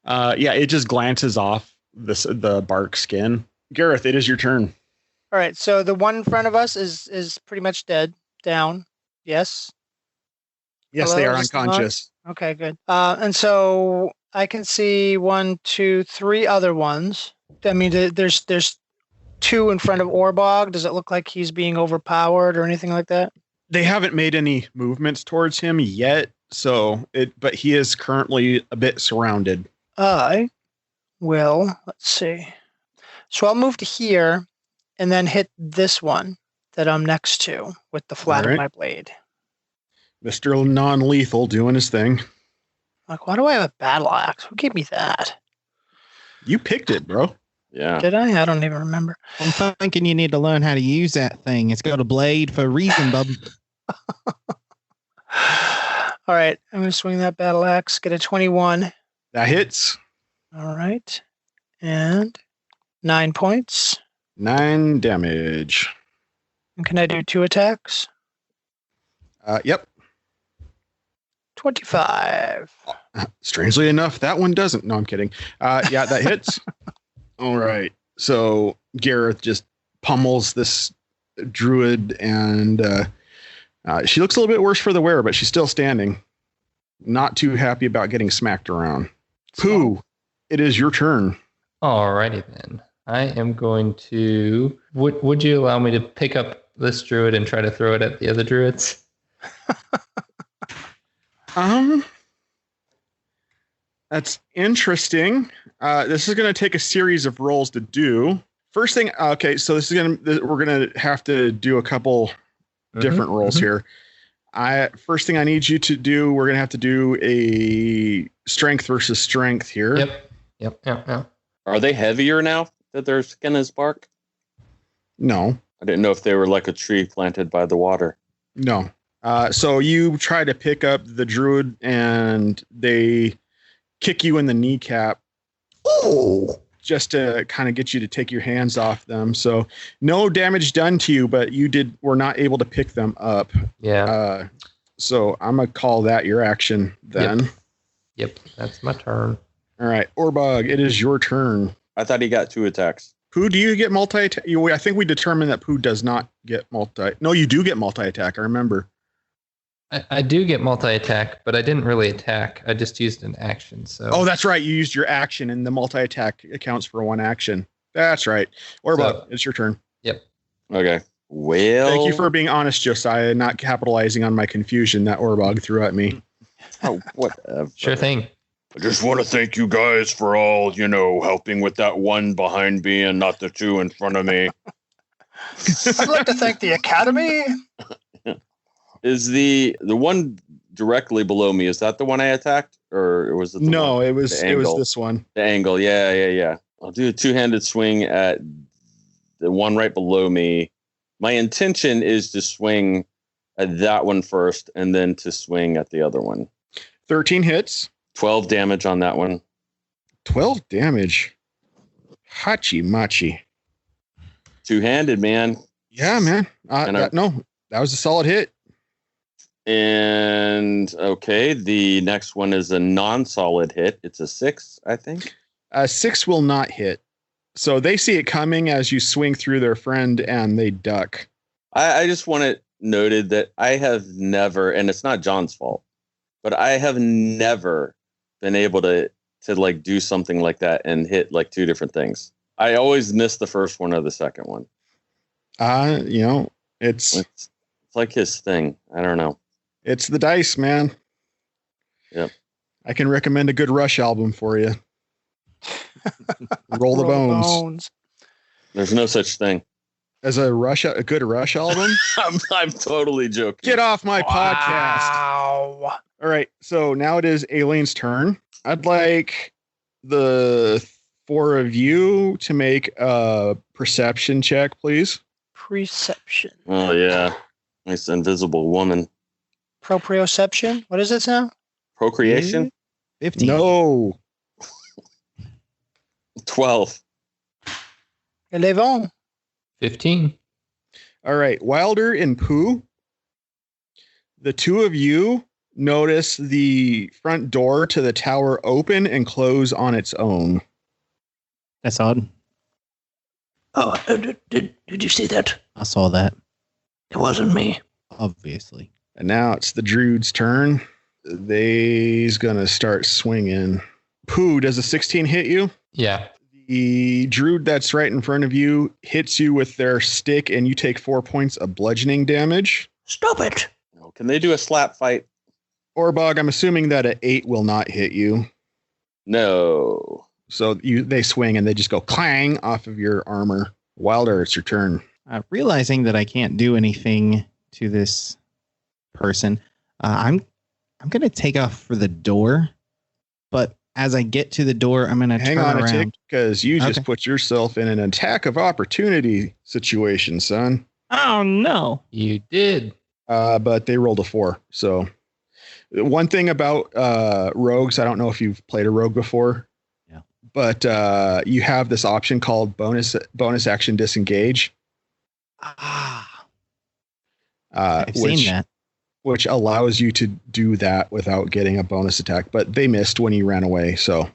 Yeah, it just glances off the bark skin. Gareth, it is your turn.
All right, so the one in front of us is pretty much dead, down. Yes?
Yes,
Hello,
they are unconscious.
Okay, good. And so I can see 1, 2, 3 other ones. I mean, there's 2 in front of Orbog. Does it look like he's being overpowered or anything like that?
They haven't made any movements towards him yet, but he is currently a bit surrounded.
I will, let's see. So I'll move to here and then hit this one that I'm next to with the flat of my blade.
Mr. Non-lethal doing his thing.
Like, why do I have a battle axe? Who gave me that?
You picked it, bro.
Yeah.
Did I? I don't even remember.
I'm thinking you need to learn how to use that thing. It's got a blade for a reason, bub.
All right. I'm going to swing that battle axe. Get a 21.
That hits.
All right. And 9 points.
9 damage.
And can I do 2 attacks?
Yep.
25.
Strangely enough, that one doesn't. No, I'm kidding. Yeah, that hits. All right. So Gareth just pummels this druid, and she looks a little bit worse for the wear, but she's still standing. Not too happy about getting smacked around. Pough, it is your turn.
Alrighty then. I am going to... Would you allow me to pick up this druid and try to throw it at the other druids?
That's interesting. This is going to take a series of rolls to do. First thing, okay, so we're going to have to do a couple different rolls here. First thing I need you to do, we're going to have to do a strength versus strength here.
Yep.
Are they heavier now that their skin is bark?
No.
I didn't know if they were like a tree planted by the water.
No. So you try to pick up the druid and they kick you in the kneecap.
Oh.
Just to kind of get you to take your hands off them. So no damage done to you, but were not able to pick them up.
Yeah.
So I'm going to call that your action then.
Yep. That's my turn.
All right. Orbog, it is your turn.
I thought he got 2 attacks.
Pooh, do you get multi-attack? I think we determined that Pooh does not get No, you do get multi-attack. I remember.
I do get multi-attack, but I didn't really attack. I just used an action. So.
Oh, that's right. You used your action, and the multi-attack accounts for one action. That's right. Orbog, it's your turn.
Yep.
Okay. Well.
Thank you for being honest, Josiah, not capitalizing on my confusion that Orbog threw at me.
Oh, whatever.
Sure thing.
I just want to thank you guys for all, helping with that one behind me and not the 2 in front of me.
I'd like to thank the Academy.
Is the one directly below me, is that the one I attacked? Or was it the
No,
one?
it was this one.
The angle, yeah. I'll do a 2-handed swing at the one right below me. My intention is to swing at that one first and then to swing at the other one.
13 hits.
12 damage on that one.
12 damage. Hachi machi.
2-handed, man.
Yeah, man. That was a solid hit.
And okay, the next one is a non-solid hit. It's a 6, I think.
6 will not hit. So they see it coming as you swing through their friend and they duck.
I just want it noted that I have never, and it's not John's fault, but I have never been able to like do something like that and hit like 2 different things. I always miss the first one or the second one.
It's
like his thing. I don't know.
It's the dice, man.
Yep.
I can recommend a good Rush album for you. Roll the bones.
There's no such thing.
As a good Rush album?
I'm totally joking.
Get off my podcast.
Wow.
All right. So now it is Aileen's turn. I'd like the 4 of you to make a perception check, please.
Perception.
Oh, yeah. Nice invisible woman.
Proprioception? What is it now?
Procreation?
15.
No.
12.
11.
15.
All right. Wilder and Pough, the 2 of you notice the front door to the tower open and close on its own.
That's odd.
Oh, did you see that?
I saw that.
It wasn't me.
Obviously.
And now it's the druid's turn. They's going to start swinging. Pough, does a 16 hit you?
Yeah.
The druid that's right in front of you hits you with their stick and you take 4 points of bludgeoning damage.
Stop it.
Can they do a slap fight?
Orbog, I'm assuming that an 8 will not hit you.
No.
So they swing and they just go clang off of your armor. Wilder, it's your turn.
Realizing that I can't do anything to this person, I'm going to take off for the door. But as I get to the door, I'm going to turn around. Hang on a tick,
because you just put yourself in an attack of opportunity situation, son.
Oh, no.
You did.
But they rolled a 4. So one thing about rogues, I don't know if you've played a rogue before.
Yeah.
But you have this option called bonus action disengage.
I've seen that.
Which allows you to do that without getting a bonus attack. But they missed when you ran away, so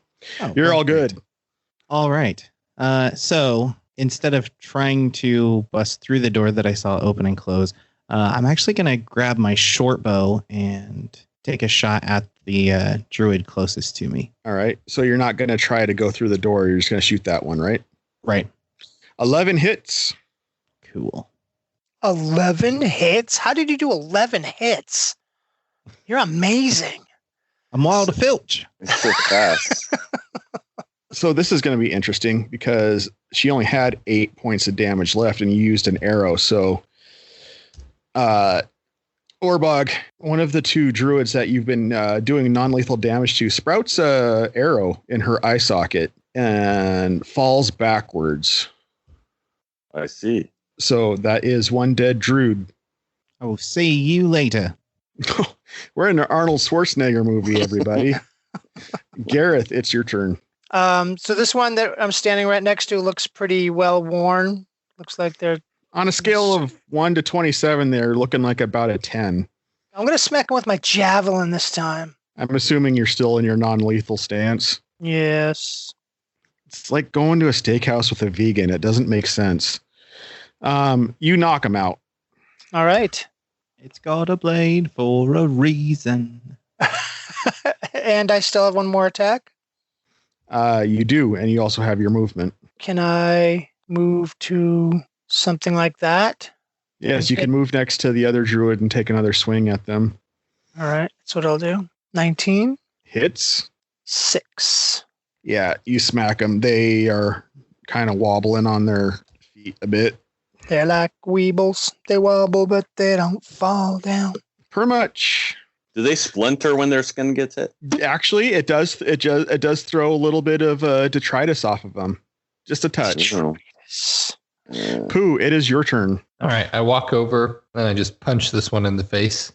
you're all good.
All right. So instead of trying to bust through the door that I saw open and close, I'm actually going to grab my short bow and take a shot at the druid closest to me.
All right. So you're not going to try to go through the door. You're just going to shoot that one, right?
Right.
11 hits.
Cool.
11 hits? How did you do 11 hits? You're amazing.
I'm wild filch.
It's so fast.
So this is going to be interesting because she only had 8 points of damage left and you used an arrow. So, Orbog, one of the 2 druids that you've been doing non-lethal damage to, sprouts a arrow in her eye socket and falls backwards.
I see.
So that is 1 dead druid.
I'll see you later.
We're in an Arnold Schwarzenegger movie, everybody. Gareth, it's your turn.
So this one that I'm standing right next to looks pretty well worn. Looks like they're
On a scale of 1 to 27, they're looking like about a 10.
I'm going to smack him with my javelin this time.
I'm assuming you're still in your non-lethal stance.
Yes.
It's like going to a steakhouse with a vegan. It doesn't make sense. You knock him out.
All right.
It's got a blade for a reason.
And I still have one more attack.
You do, and you also have your movement.
Can I move to something like that?
Yes, you can move next to the other druid and take another swing at them.
All right. That's what I'll do. 19.
Hits.
6.
Yeah, you smack them. They are kind of wobbling on their feet a bit.
They're like weebles. They wobble, but they don't fall down.
Pretty much.
Do they splinter when their skin gets hit?
Actually, it does. It does throw a little bit of detritus off of them. Just a touch.
Oh.
Pough, it is your turn.
All right, I walk over and I just punch this one in the face.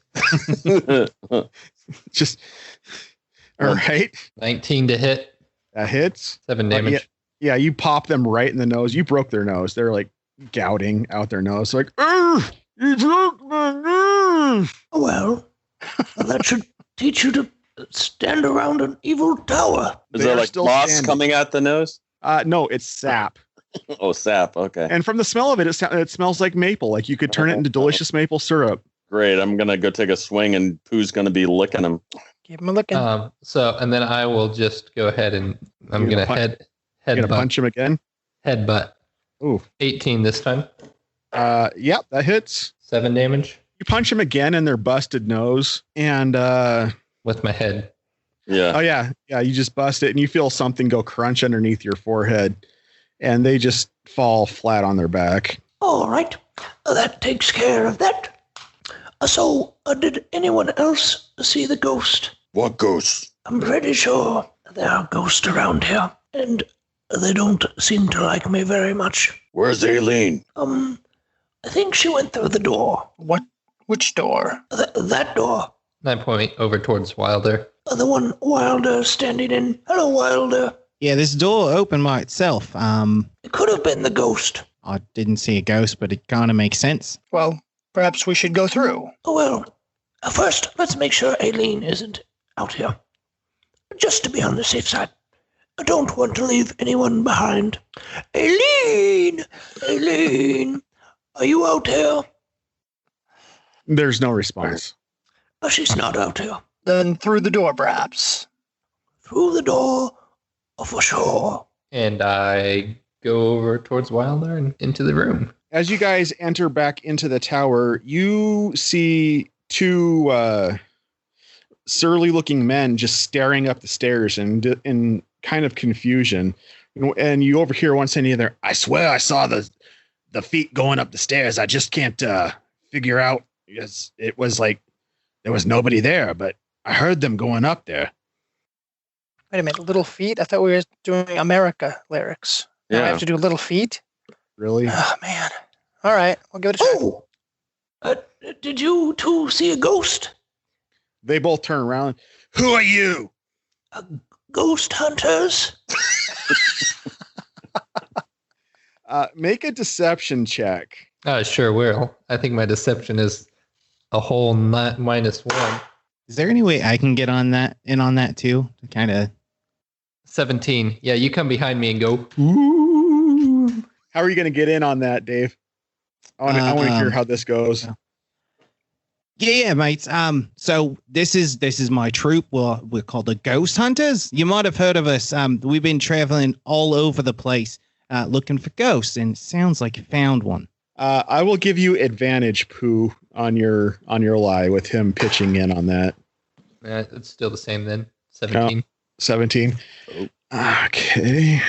Just all right.
19 to hit.
That hits.
7 damage.
Yeah, you pop them right in the nose. You broke their nose. They're like gouting out their nose. Like, you broke my nose.
Well, that should teach you to stand around an evil tower.
Is
They
there
are
like
still
moss
standing.
coming out the nose?
No, it's sap.
Oh, sap. Okay.
And from the smell of it, it smells like maple. Like you could turn it into delicious maple syrup.
Great. I'm going to go take a swing and Pooh's going to be licking him.
Give him a look.
And then I will just go ahead and I'm
You're
going
gonna
to
You gonna
headbutt.
punch him again?
Headbutt.
Ooh.
18 this time.
Yep, that hits.
7 damage
You punch him again in their busted nose. And
with my head.
Yeah.
oh yeah, you just bust it and you feel something go crunch underneath your forehead. And they just fall flat on their back.
All right, that takes care of that. So, did anyone else see the ghost?
What ghost?
I'm pretty sure there are ghosts around here, and they don't seem to like me very much.
Where's Aileen?
I think she went through the door.
What? Which door?
That door.
9 point over towards Wilder.
The one Wilder standing in. Hello, Wilder.
Yeah, this door opened by itself.
It could have been the ghost.
I didn't see a ghost, but it kind of makes sense.
Well, perhaps we should go through.
Oh, well, first, let's make sure Aileen isn't out here. Just to be on the safe side. I don't want to leave anyone behind. Aileen! Aileen! Are you out here?
There's no response.
Oh, she's not out here.
Then through the door, perhaps.
Through the door, for sure.
And I go over towards Wilder and into the room.
As you guys enter back into the tower, you see 2 surly looking men just staring up the stairs in kind of confusion. And you overhear one saying to the other, I swear I saw the feet going up the stairs. I just can't figure out. It was like there was nobody there, but I heard them going up there.
Wait a minute. Little feet? I thought we were doing America lyrics. Now I have to do little feet?
Really?
Oh, man. All right. We'll give it a try.
Oh! Did you two see a ghost?
They both turn around. Who are you?
Ghost hunters?
Make a deception check.
Sure will. I think my deception is a whole -1.
Is there any way I can get on that too? Kind of.
17. Yeah, you come behind me and go, ooh.
How are you going to get in on that, Dave? I want to hear how this goes.
Yeah, mates. So this is my troop. We're called the Ghost Hunters. You might have heard of us. We've been traveling all over the place, looking for ghosts, and it sounds like you found one.
I will give you advantage, Pough, on your lie with him pitching in on that.
It's still the same then. 17.
17. Okay.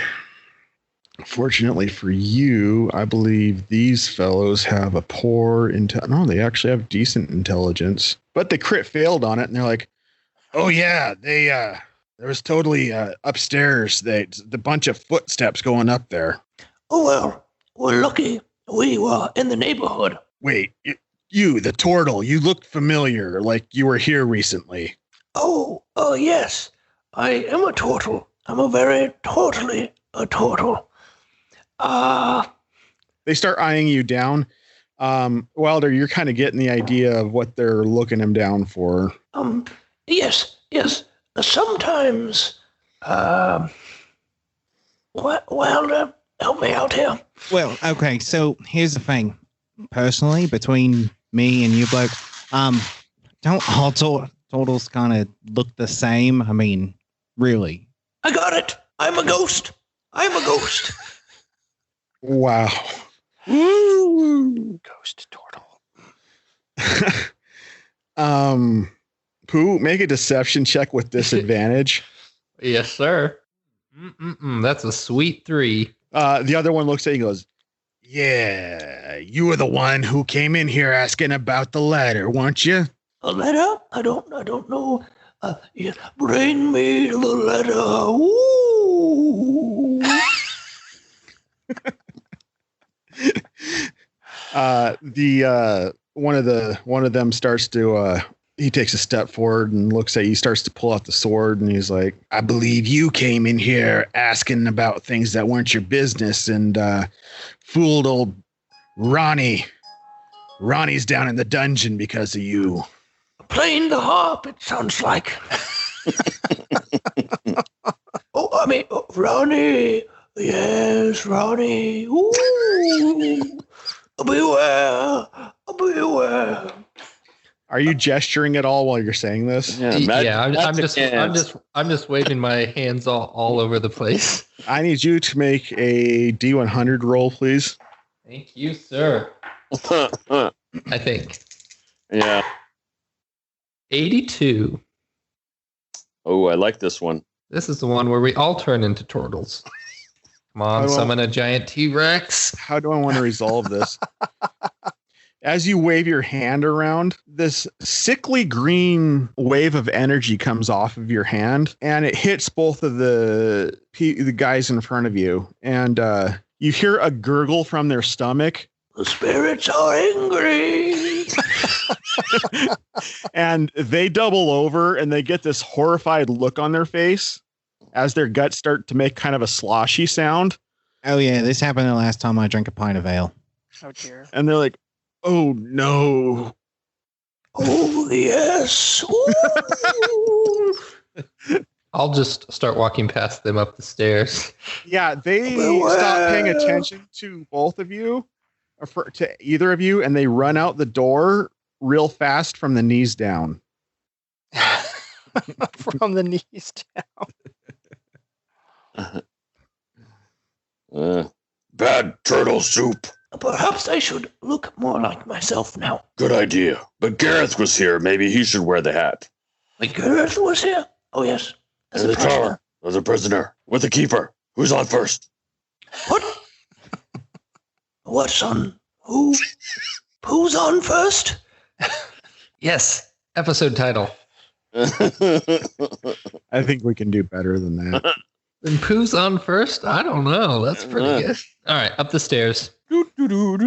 Fortunately for you, I believe these fellows have a poor no, they actually have decent intelligence, but they crit failed on it, and they're like, "Oh yeah, they there was totally upstairs. The bunch of footsteps going up there."
Oh, well, we're lucky we were in the neighborhood.
Wait, you, the turtle, you look familiar, like you were here recently.
Oh, yes. I am a turtle. I'm a very totally a turtle.
They start eyeing you down. Wilder, you're kind of getting the idea of what they're looking him down for.
Yes. Sometimes, Wilder, help me out here.
Well, okay, so here's the thing. Personally, between me and you bloke, don't all turtles kind of look the same? I mean, really.
I got it. I'm a ghost.
Wow.
Woo! Ghost turtle.
Pough, make a deception check with disadvantage.
Yes, sir. That's a sweet 3.
The other one looks at you and goes, "Yeah, you were the one who came in here asking about the ladder, weren't you?"
A letter? I don't know. Yeah, bring me the letter. Ooh.
One of them starts to he takes a step forward and looks at you, starts to pull out the sword, and he's like, "I believe you came in here asking about things that weren't your business and fooled old Ronnie. Ronnie's down in the dungeon because of you."
Playing the harp, it sounds like. Ronnie. Yes, Ronnie. Ooh. Beware.
Are you gesturing at all while you're saying this?
I'm just waving my hands all over the place.
I need you to make a D100 roll, please.
Thank you, sir. I think.
Yeah.
82.
Oh, I like this one.
This is the one where we all turn into turtles. Come on, summon a giant T-Rex.
How do I want to resolve this? As you wave your hand around, this sickly green wave of energy comes off of your hand, and it hits both of the guys in front of you. And you hear a gurgle from their stomach.
The spirits are angry.
And they double over, and they get this horrified look on their face as their guts start to make kind of a sloshy sound.
Oh, yeah, this happened the last time I drank a pint of ale.
Oh, dear.
And they're like, "Oh, no."
Oh, yes.
I'll
just start walking past them up the stairs.
Yeah, they stop paying attention to both of you, or to either of you, and they run out the door real fast from the knees down.
From the knees down.
Bad turtle soup.
Perhaps I should look more like myself now.
Good idea. But Gareth was here. Maybe he should wear the hat.
Wait, Gareth was here? Oh, yes.
In the tower. As a prisoner. With the keeper. Who's on first?
What? What's on? Who's on first?
Yes. Episode title.
I think we can do better than that.
Then Pough's on first? I don't know. That's pretty good. All right, up the stairs.
We're going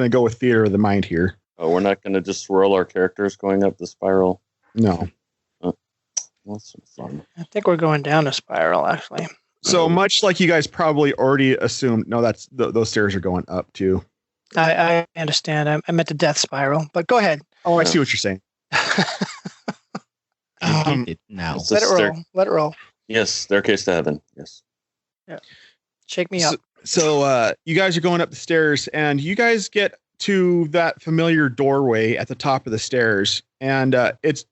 to go with theater of the mind here.
Oh, we're not going to just swirl our characters going up the spiral?
No.
That's fun.
I think we're going down a spiral, actually.
So much like you guys probably already assumed, no, that's those stairs are going up too.
I understand. I meant the death spiral, but go ahead.
Oh, I see what you're saying.
Now.
Let it roll.
Yes, staircase to heaven. Yes.
Yeah. Shake me up.
So you guys are going up the stairs, and you guys get to that familiar doorway at the top of the stairs, and it's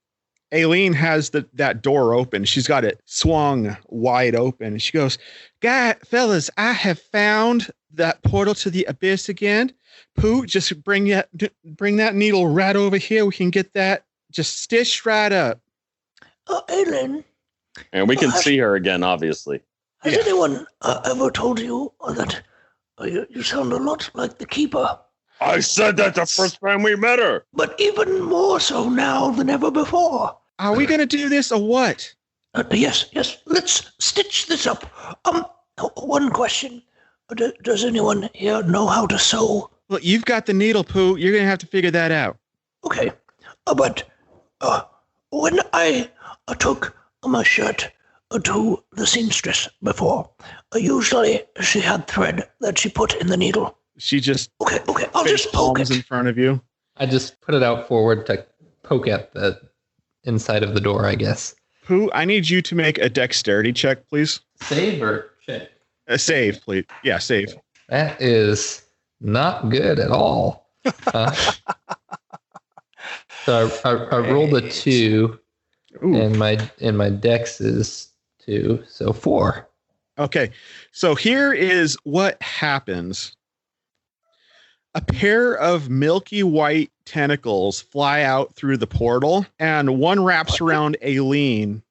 Aileen has that door open. She's got it swung wide open. She goes, fellas, I have found that portal to the abyss again. Pough, just bring that needle right over here. We can get that just stitched right up.
Aileen.
And we can see her again, obviously.
Has anyone ever told you that you sound a lot like the Keeper?
I said that the first time we met her.
But even more so now than ever before.
Are we going to do this or what?
Yes. Let's stitch this up. One question. Does anyone here know how to sew?
Look, you've got the needle, Pough. You're going to have to figure that out.
Okay. But when I took my shirt to the seamstress before, usually she had thread that she put in the needle.
She just
Okay. I'll just poke it
in front of you.
I just put it out forward to poke at the inside of the door, I guess.
Pough, I need you to make a dexterity check, please.
Save or check?
A save, please. Yeah, save.
That is not good at all. So I rolled a 2,
Ooh.
and my dex is 2, so 4.
Okay, so here is what happens. A pair of milky white tentacles fly out through the portal, and one wraps around Aileen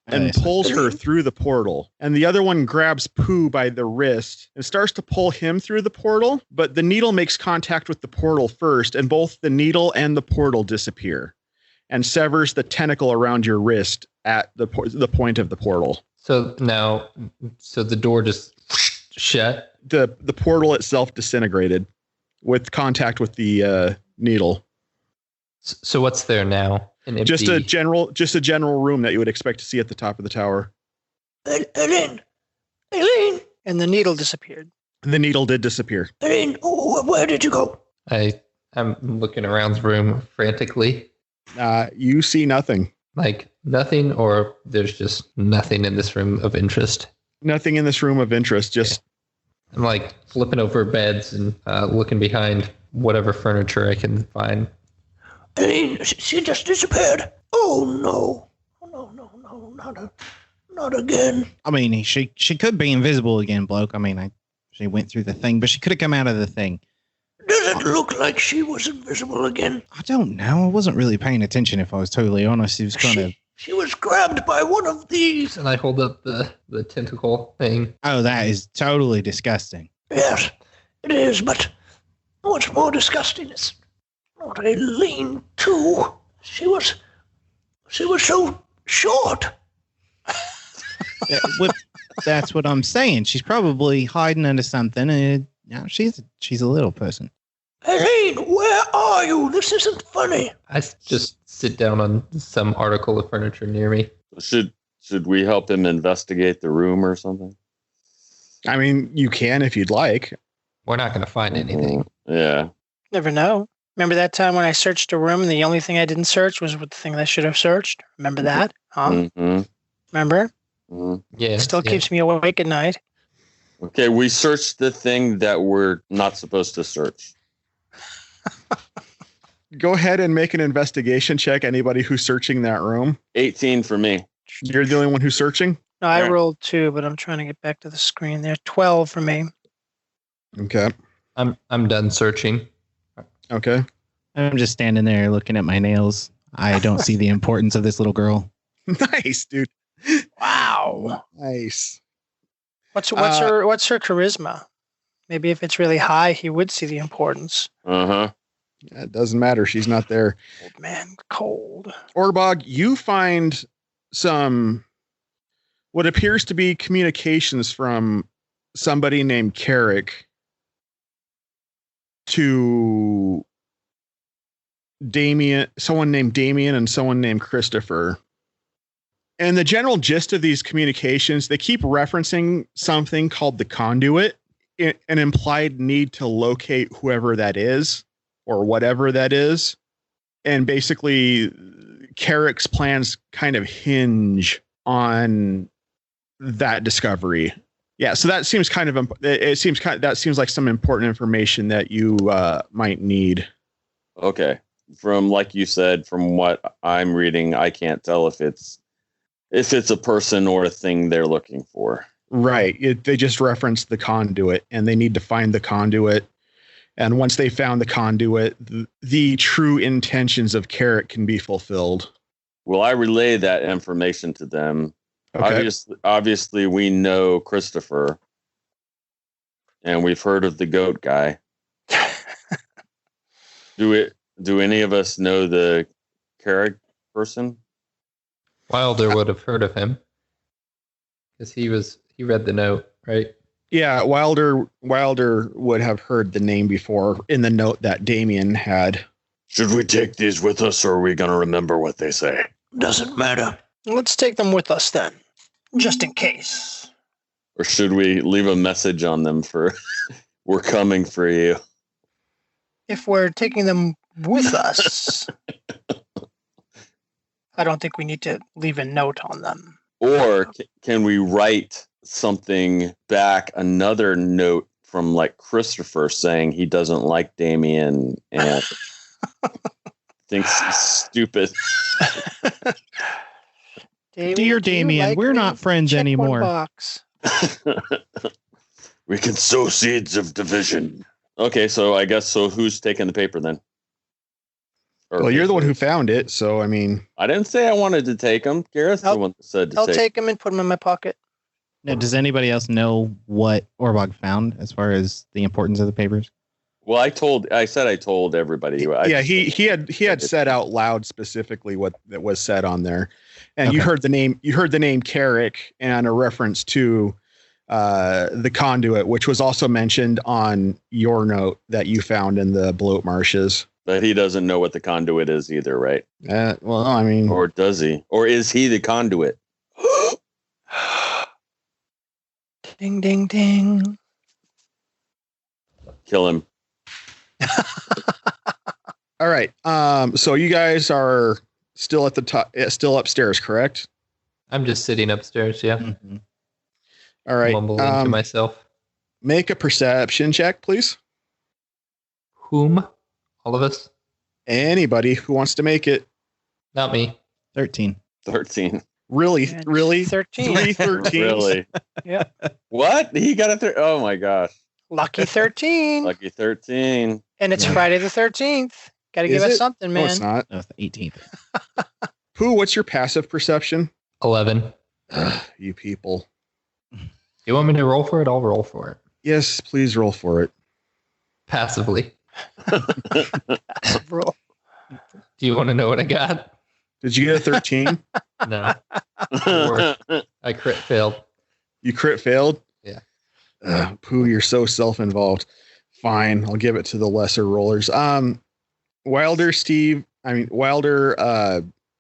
and pulls her through the portal. And the other one grabs Pough by the wrist and starts to pull him through the portal, but the needle makes contact with the portal first, and both the needle and the portal disappear and severs the tentacle around your wrist at the point of the portal.
So the door just shut.
The portal itself disintegrated with contact with the needle.
So what's there now? An empty...
Just a general room that you would expect to see at the top of the tower.
Aileen!
And the needle disappeared.
The needle did disappear.
Aileen, where did you go?
I'm looking around the room frantically.
You see nothing.
Like nothing, or there's just nothing in this room of interest?
Nothing in this room of interest. Just
I'm like flipping over beds and looking behind whatever furniture I can find.
Aileen, she just disappeared. Oh no, not again.
I mean, she could be invisible again, bloke. I mean, she went through the thing, but she could have come out of the thing.
Does it look like she was invisible again?
I don't know. I wasn't really paying attention, if I was totally honest. It was kind of...
She was grabbed by one of these.
And I hold up the tentacle thing.
Oh, that is totally disgusting.
Yes, it is, but what's more disgusting is not Aileen, too. She was so short.
That's what I'm saying. She's probably hiding under something, and she's a little person.
Aileen, where are you? This isn't funny.
I just sit down on some article of furniture near me.
Should we help him investigate the room or something?
I mean, you can if you'd like.
We're not going to find anything.
Yeah.
Never know. Remember that time when I searched a room and the only thing I didn't search was the thing I should have searched? Remember that? Huh?
Mm-hmm.
Remember?
Mm-hmm.
Yeah.
It still keeps me awake at night.
Okay, we searched the thing that we're not supposed to search.
Go ahead and make an investigation check. Anybody who's searching that room.
18 for me.
You're the only one who's searching?
No, I
Alright.
rolled 2, but I'm trying to get back to the screen there. 12 for me.
Okay.
I'm done searching.
Okay.
I'm just standing there looking at my nails. I don't see the importance of this little girl.
Nice, dude.
Wow.
Nice.
What's her charisma? Maybe if it's really high, he would see the importance.
Uh-huh.
It doesn't matter. She's not there.
Old man, cold.
Orbog, you find some what appears to be communications from somebody named Carrick to Damien, someone named Damien and someone named Christopher. And the general gist of these communications, they keep referencing something called the conduit, an implied need to locate whoever that is or whatever that is. And basically Carrick's plans kind of hinge on that discovery. Yeah. So that seems that seems like some important information that you might need.
Okay. from like you said, from what I'm reading, I can't tell if it's a person or a thing they're looking for.
Right. They just referenced the conduit, and they need to find the conduit. And once they found the conduit, the true intentions of Carrot can be fulfilled.
Well, I relay that information to them.
Okay.
Obviously, we know Christopher, and we've heard of the goat guy. Do any of us know the Carrot person?
Wilder would have heard of him because he read the note, right?
Yeah, Wilder would have heard the name before in the note that Damien had.
Should we take these with us, or are we going to remember what they say?
Doesn't matter.
Let's take them with us then, just in case.
Or should we leave a message on them for we're coming for you?
If we're taking them with us, I don't think we need to leave a note on them.
Or can we write something back, another note from like Christopher saying he doesn't like Damien and thinks he's stupid?
Damien,
Dear
do you
Damien,
like
we're
me?
not friends
Check one
anymore.
box.
We can sow seeds of division.
Okay, so I guess who's taking the paper then? Or
Well, you're the one who
papers?
found it, so I mean,
I didn't say I wanted to take them. Gareth's the
I'll-
one that said to
I'll
take.
take them and put them in my pocket.
Now, does anybody else know what Orbog found as far as the importance of the papers?
Well, I told everybody.
yeah, he had said out loud specifically what that was said on there, and you
Okay.
heard the name Carrick and a reference to the conduit, which was also mentioned on your note that you found in the bloat marshes.
But he doesn't know what the conduit is either, right?
Well, I mean,
Or does he? Or is he the conduit?
Ding, ding, ding.
Kill him.
all right. So you guys are still at the top, still upstairs, correct?
I'm just sitting upstairs, yeah,
Mhm.
All right.
mumbling to myself.
Make a perception check, please.
Whom? All of us?
Anybody who wants to make it.
Not me.
13.
13.
Really,
And
really,
13.
3 13s.
Really?
Yeah.
What? He got a Oh my gosh.
Lucky 13.
Lucky 13.
And it's Friday the 13th. Got to
Is
give us
it?
something,
No,
man.
it's not.
No, it's the 18th.
Pooh, what's your passive perception?
11.
You people.
You want me to roll for it? I'll roll for it.
Yes, please roll for it.
Passively.
Roll.
Do you want to know what I got?
Did you get a 13?
No. I crit failed.
You crit failed?
Yeah.
Pooh, you're so self-involved. Fine, I'll give it to the lesser rollers. Wilder,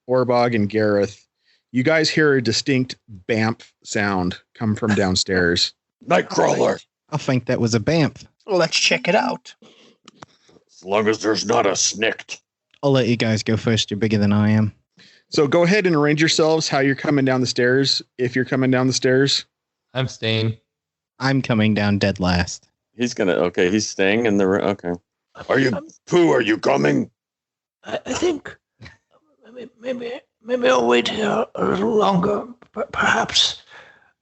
Orbog, and Gareth, you guys hear a distinct bamf sound come from downstairs.
Nightcrawler.
I'll think that was a bamf.
Well, let's check it out.
As long as there's not a snicked.
I'll let you guys go first. You're bigger than I am.
So go ahead and arrange yourselves how you're coming down the stairs. If you're coming down the stairs,
I'm staying.
I'm coming down dead last.
He's staying in the room. Okay.
Are you, Pooh, are you coming?
I think maybe I'll wait here a little longer. Perhaps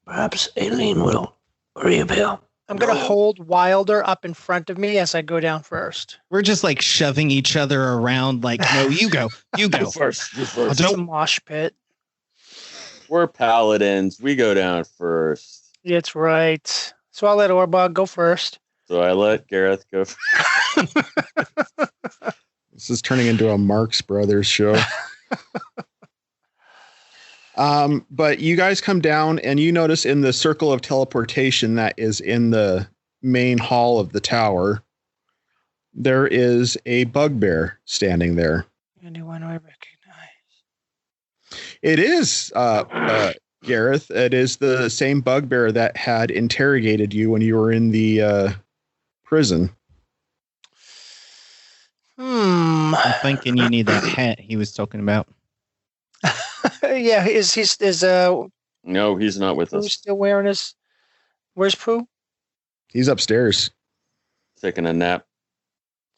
Aileen will reappear.
I'm going to hold Wilder up in front of me as I go down first.
We're just like shoving each other around like, no, you go. You go.
First, you
I
first.
It's a
don't
mosh pit.
We're paladins. We go down first.
That's right. So I'll let Orbog go first.
So I let Gareth go.
this is turning into a Marx Brothers show. But you guys come down and you notice in the circle of teleportation that is in the main hall of the tower, there is a bugbear standing there.
Anyone I recognize?
It is, Gareth. It is the same bugbear that had interrogated you when you were in the prison.
Hmm.
I'm thinking you need that hat he was talking about.
Yeah, is
No, he's not with
Pooh
us.
still wearing his? Where's Pooh?
He's upstairs.
Taking a nap.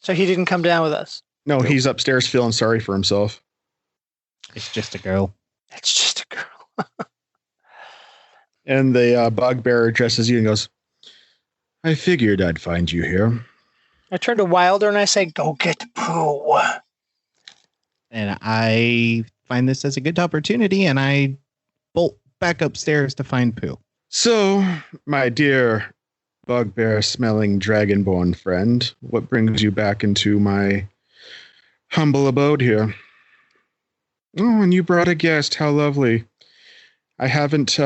So he didn't come down with us.
No, he's upstairs feeling sorry for himself.
It's just a girl.
It's just a girl.
And the bugbear addresses you and goes, I figured I'd find you here.
I turn to Wilder and I say, go get Pough.
And I find this as a good opportunity, and I bolt back upstairs to find Pough.
So, my dear bugbear-smelling dragonborn friend, what brings you back into my humble abode here? Oh, and you brought a guest. How lovely. I haven't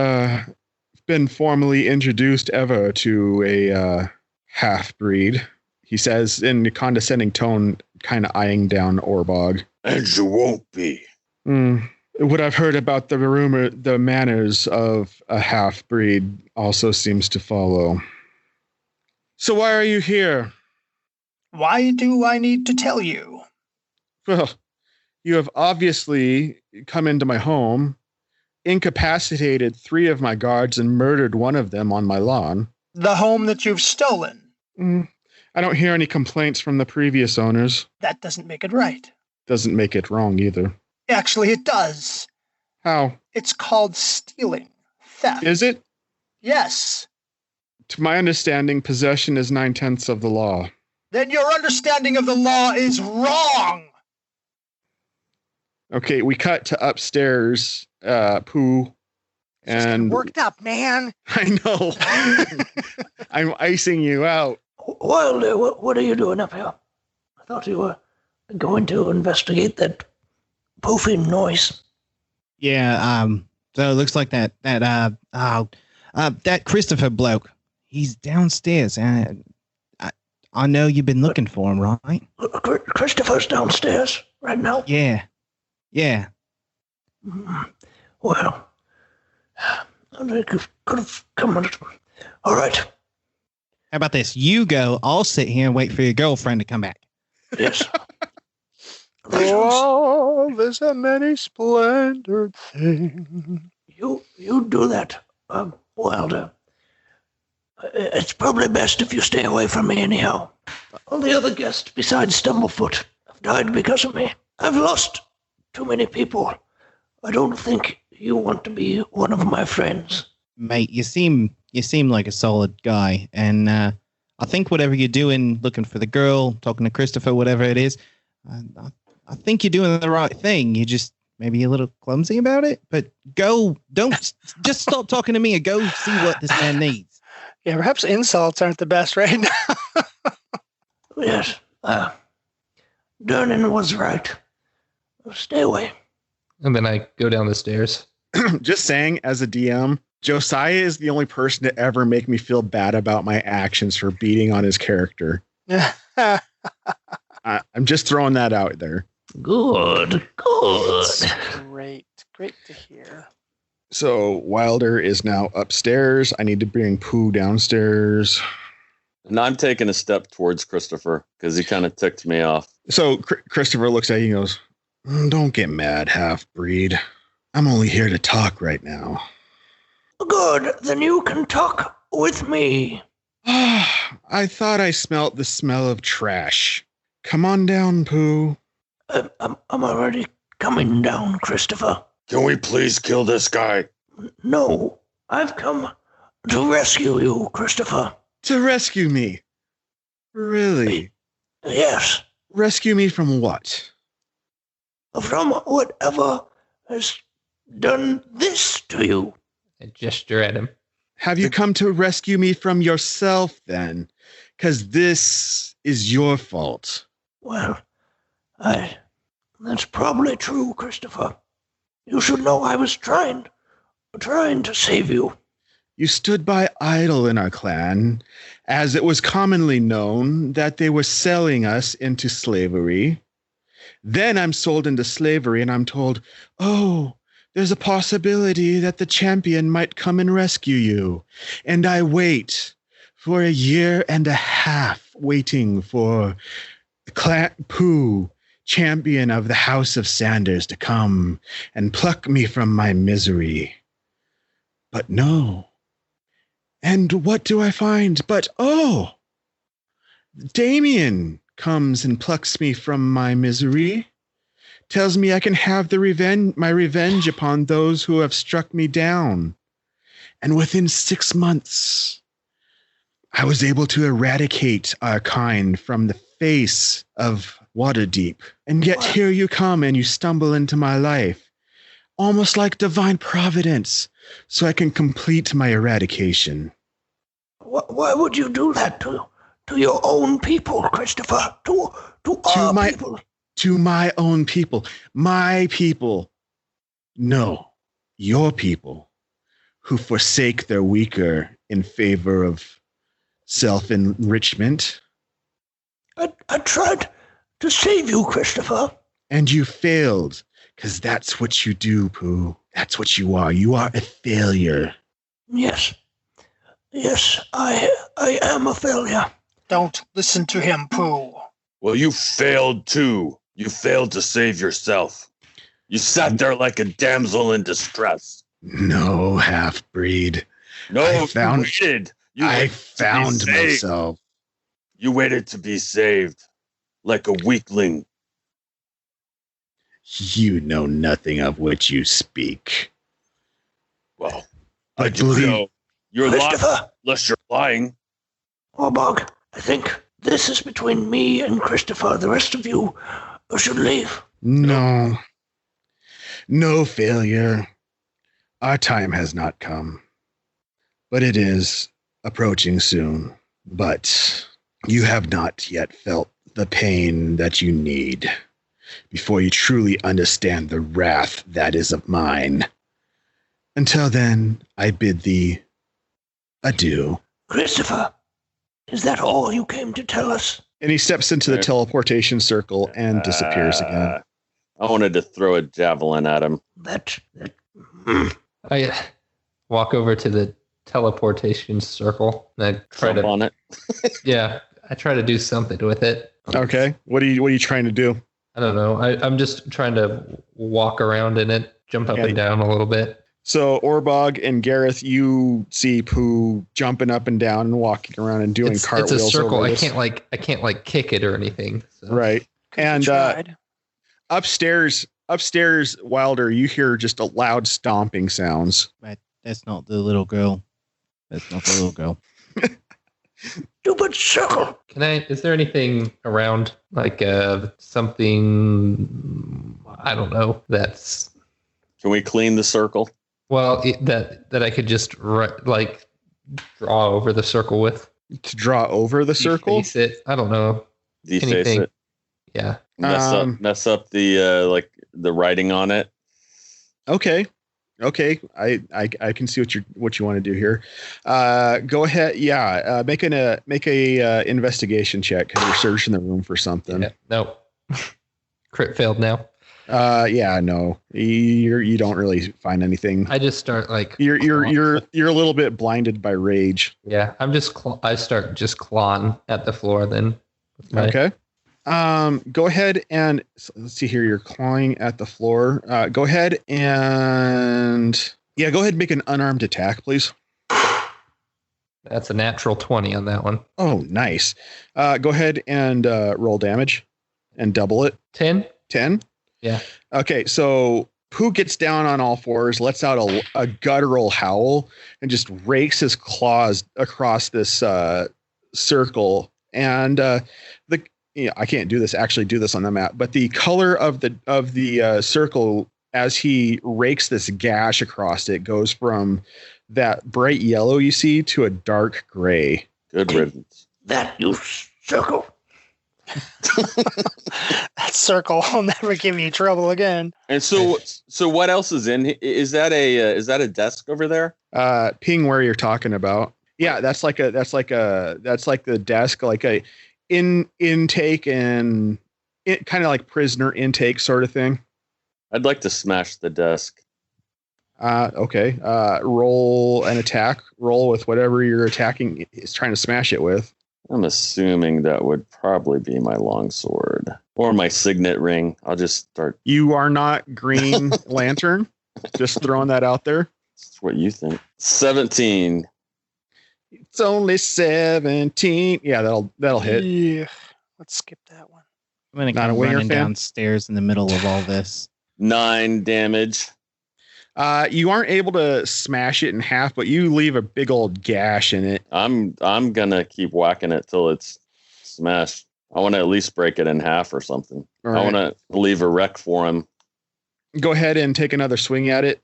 been formally introduced ever to a half-breed, he says in a condescending tone, kind of eyeing down Orbog.
And you won't be.
What I've heard about the manners of a half-breed also seems to follow. So why are you here?
Why do I need to tell you?
Well, you have obviously come into my home, incapacitated 3 of my guards, and murdered one of them on my lawn.
The home that you've stolen.
I don't hear any complaints from the previous owners.
That doesn't make it right.
Doesn't make it wrong either.
Actually, it does.
How?
It's called stealing. Theft.
Is it?
Yes.
To my understanding, possession is 9/10 of the law.
Then your understanding of the law is wrong.
Okay, we cut to upstairs, Pough, and
Worked up, man.
I know. I'm icing you out.
Wilder, what are you doing up here? I thought you were going to investigate that poofing noise.
Yeah, so it looks like that Christopher bloke, he's downstairs. I know you've been looking for him, right?
Christopher's downstairs right now?
Yeah.
Well, I think you could have come on. All right.
How about this? You go, I'll sit here and wait for your girlfriend to come back.
Yes.
Oh, there's a many splendored thing.
You do that, Wilder. It's probably best if you stay away from me anyhow. All the other guests besides Stumblefoot have died because of me. I've lost too many people. I don't think you want to be one of my friends.
Mate, you seem like a solid guy, and I think whatever you're doing, looking for the girl, talking to Christopher, whatever it is, I think you're doing the right thing. You're just maybe a little clumsy about it, but don't just stop talking to me and go see what this man needs.
Yeah, perhaps insults aren't the best right now.
Yes, Durnan was right. Stay away.
And then I go down the stairs.
Just saying, as a DM, Josiah is the only person to ever make me feel bad about my actions for beating on his character. I'm just throwing that out there.
Good.
Great to hear.
So Wilder is now upstairs. I need to bring Pough downstairs.
And I'm taking a step towards Christopher because he kind of ticked me off.
So Christopher looks at you and goes, don't get mad, half-breed. I'm only here to talk right now.
Good, then you can talk with me.
I thought I smelt the smell of trash. Come on down, Pough.
I'm already coming down, Christopher.
Can we please kill this guy?
No, I've come to rescue you, Christopher.
To rescue me? Really?
Yes.
Rescue me from what?
From whatever has done this to you.
I gesture at him.
Have you come to rescue me from yourself, then? Because this is your fault.
Well, that's probably true, Christopher. You should know I was trying to save you.
You stood by idle in our clan, as it was commonly known that they were selling us into slavery. Then I'm sold into slavery and I'm told, oh, there's a possibility that the champion might come and rescue you. And I wait for 1.5 years waiting for Pough, champion of the House of Sanders, to come and pluck me from my misery. But no. And what do I find? But, oh, Damien comes and plucks me from my misery, tells me I can have my revenge upon those who have struck me down. And within 6 months, I was able to eradicate our kind from the face of Waterdeep. And yet here you come and you stumble into my life, almost like divine providence, so I can complete my eradication.
Why would you do that to your own people, Christopher? To our people?
To my own people. My people. No, your people, who forsake their weaker in favor of self-enrichment.
I tried to save you, Christopher.
And you failed, because that's what you do, Pough. That's what you are. You are a failure.
Yes, I am a failure.
Don't listen to him, Pough.
Well, you failed too. You failed to save yourself. You sat there like a damsel in distress.
No, half-breed.
No,
I found
myself.
myself.
You waited to be saved, like a weakling.
You know nothing of which you speak.
Well,
I
I do
believe-
know. You're lying,
Christopher.
unless you're lying.
Orbog, I think this is between me and Christopher. The rest of you should leave.
No. No failure. Our time has not come. But it is approaching soon. But you have not yet felt the pain that you need before you truly understand the wrath that is of mine. Until then, I bid thee adieu.
Christopher, is that all you came to tell us?
And he steps into the teleportation circle and disappears again.
I wanted to throw a javelin at him.
I walk over to the teleportation circle and I try
Jump on it.
I try to do something with it.
Okay. What are you trying to do?
I don't know. I'm just trying to walk around in it, jump up and down a little bit.
So Orbog and Gareth, you see Pough jumping up and down and walking around and doing cartwheels.
It's a circle.
over
I
this.
can't like kick it or anything. So.
Right. And
Tried.
upstairs, Wilder, you hear just a loud stomping sounds.
That's not the little girl. That's not the little girl.
Stupid circle.
Is there anything around like something, I don't know, that's
Can we clean the circle?
well that I could just like draw over the circle with?
To draw over the circle?
Deface it. I don't know.
Deface
Anything.
it.
Yeah.
Mess up the the writing on it.
Okay. I can see what you want to do here. Go ahead. Yeah. Make a investigation check because you're searching the room for something.
Yeah. No. Crit failed now.
Yeah. No. You don't really find anything.
I just start like
You're a little bit blinded by rage.
yeah. I start just clawing at the floor then. with my-
Okay. Go ahead and let's see here. You're clawing at the floor. Go ahead and make an unarmed attack, please.
That's a natural 20 on that one.
Oh, nice. Go ahead and roll damage and double it.
10?
10.
Yeah.
Okay. So Pough gets down on all fours, lets out a guttural howl, and just rakes his claws across this circle. And I can't do this on the map, but the color of the circle as he rakes this gash across it goes from that bright yellow you see to a dark gray.
Good riddance.
That you circle.
That circle will never give you trouble again.
And so what else is in? Is that a desk over there?
Ping where you're talking about. Yeah, that's like the desk, like a intake and it kind of like prisoner intake sort of thing.
I'd like to smash the desk.
Okay. Roll an attack. Roll with whatever you're attacking is trying to smash it with.
I'm assuming that would probably be my longsword or my signet ring. I'll just start.
You are not Green Lantern. Just throwing that out there.
That's what you think. 17.
It's only 17. Yeah, that'll hit.
Yeah. Let's skip that one.
I'm gonna
Not
come
a winger
running
fan?
downstairs in the middle of all this.
9 damage.
You aren't able to smash it in half, but you leave a big old gash in it.
I'm gonna keep whacking it till it's smashed. I want to at least break it in half or something.
All
I
right.
want to leave a wreck for him.
Go ahead and take another swing at it.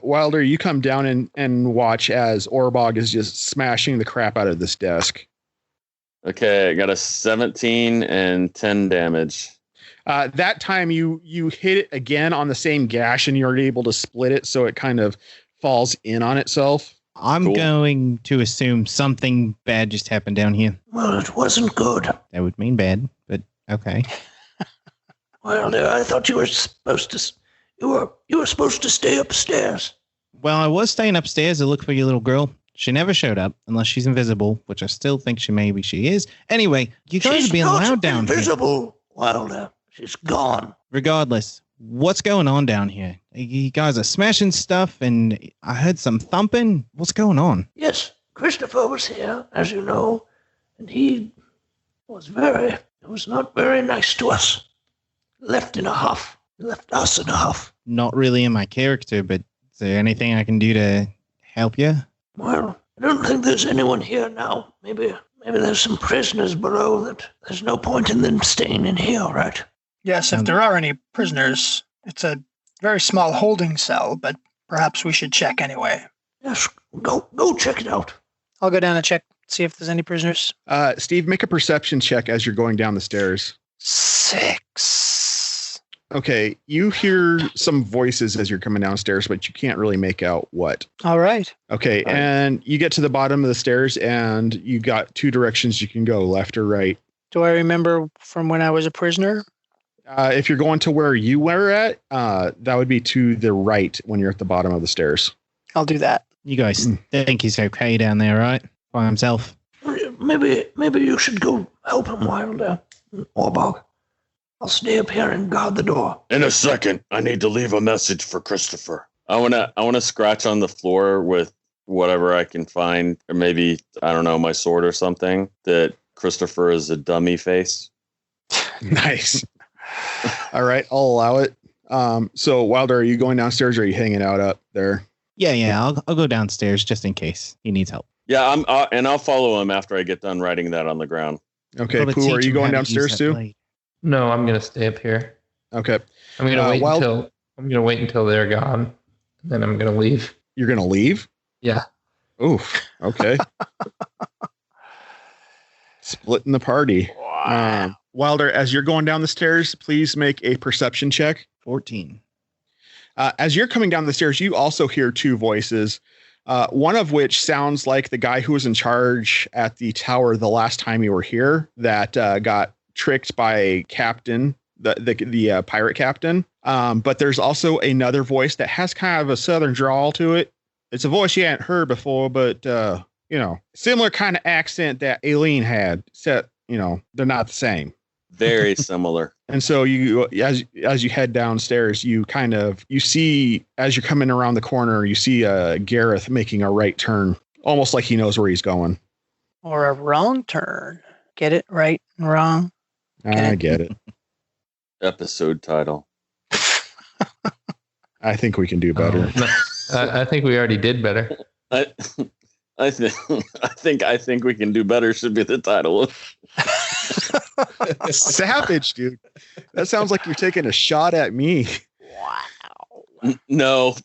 Wilder, you come down and watch as Orbog is just smashing the crap out of this desk.
Okay, I got a 17 and 10 damage.
That time you hit it again on the same gash and you're able to split it so it kind of falls in on itself.
I'm
Cool.
going to assume something bad just happened down here.
Well, it wasn't good.
That would mean bad, but okay.
Well, I thought you were supposed to. You were supposed to stay upstairs.
Well, I was staying upstairs to look for your little girl. She never showed up unless she's invisible, which I still think she is. Anyway, you guys
She's
are being
not
loud down here.
invisible, Wilder. She's gone.
Regardless, what's going on down here? You guys are smashing stuff, and I heard some thumping. What's going on?
Yes, Christopher was here, as you know, and he was not very nice to us. Left in a huff. Left us in a huff.
Not really in my character, but is there anything I can do to help you?
Well, I don't think there's anyone here now. Maybe there's some prisoners below that there's no point in them staying in here, right?
Yes, if there are any prisoners, it's a very small holding cell, but perhaps we should check anyway.
Yes, go check it out.
I'll go down and check, see if there's any prisoners.
Steve, make a perception check as you're going down the stairs.
6.
Okay, you hear some voices as you're coming downstairs, but you can't really make out what.
All right.
Okay,
All right.
and you get to the bottom of the stairs, and you got 2 directions you can go, left or right.
Do I remember from when I was a prisoner?
If you're going to where you were at, that would be to the right when you're at the bottom of the stairs.
I'll do that.
You guys think he's okay down there, right? By himself?
Maybe you should go help him, Wilder. Orbog. I'll stay up here and guard the door.
In a second, I need to leave a message for Christopher.
I wanna scratch on the floor with whatever I can find, or maybe I don't know, my sword or something. That Christopher is a dummy face.
Nice. All right, I'll allow it. So Wilder, are you going downstairs or are you hanging out up there?
Yeah. I'll go downstairs just in case he needs help.
Yeah, and I'll follow him after I get done writing that on the ground.
Okay,
Gotta
Pough, are
teach
you
him
going
how to use
downstairs
that
too?
blade.
No, I'm gonna stay up here.
Okay,
I'm gonna wait
Wild-
until they're gone. Then I'm gonna leave.
you're gonna leave?
Yeah.
Oof. Okay. Splitting the party. Wilder, as you're going down the stairs, please make a perception check.
14.
As you're coming down the stairs, you also hear 2 voices. One of which sounds like the guy who was in charge at the tower the last time you were here that got tricked by a captain, the pirate captain. But there's also another voice that has kind of a southern drawl to it. It's a voice you hadn't heard before, but similar kind of accent that Aileen had. Except, they're not the same.
Very similar.
And so you, as you head downstairs, you see, as you're coming around the corner, you see Gareth making a right turn, almost like he knows where he's going.
Or a wrong turn. Get it right and wrong.
I get it.
Episode title.
I think we can do better.
I think we already did better.
I think we can do better should be the title.
Savage, dude. That sounds like you're taking a shot at me.
No,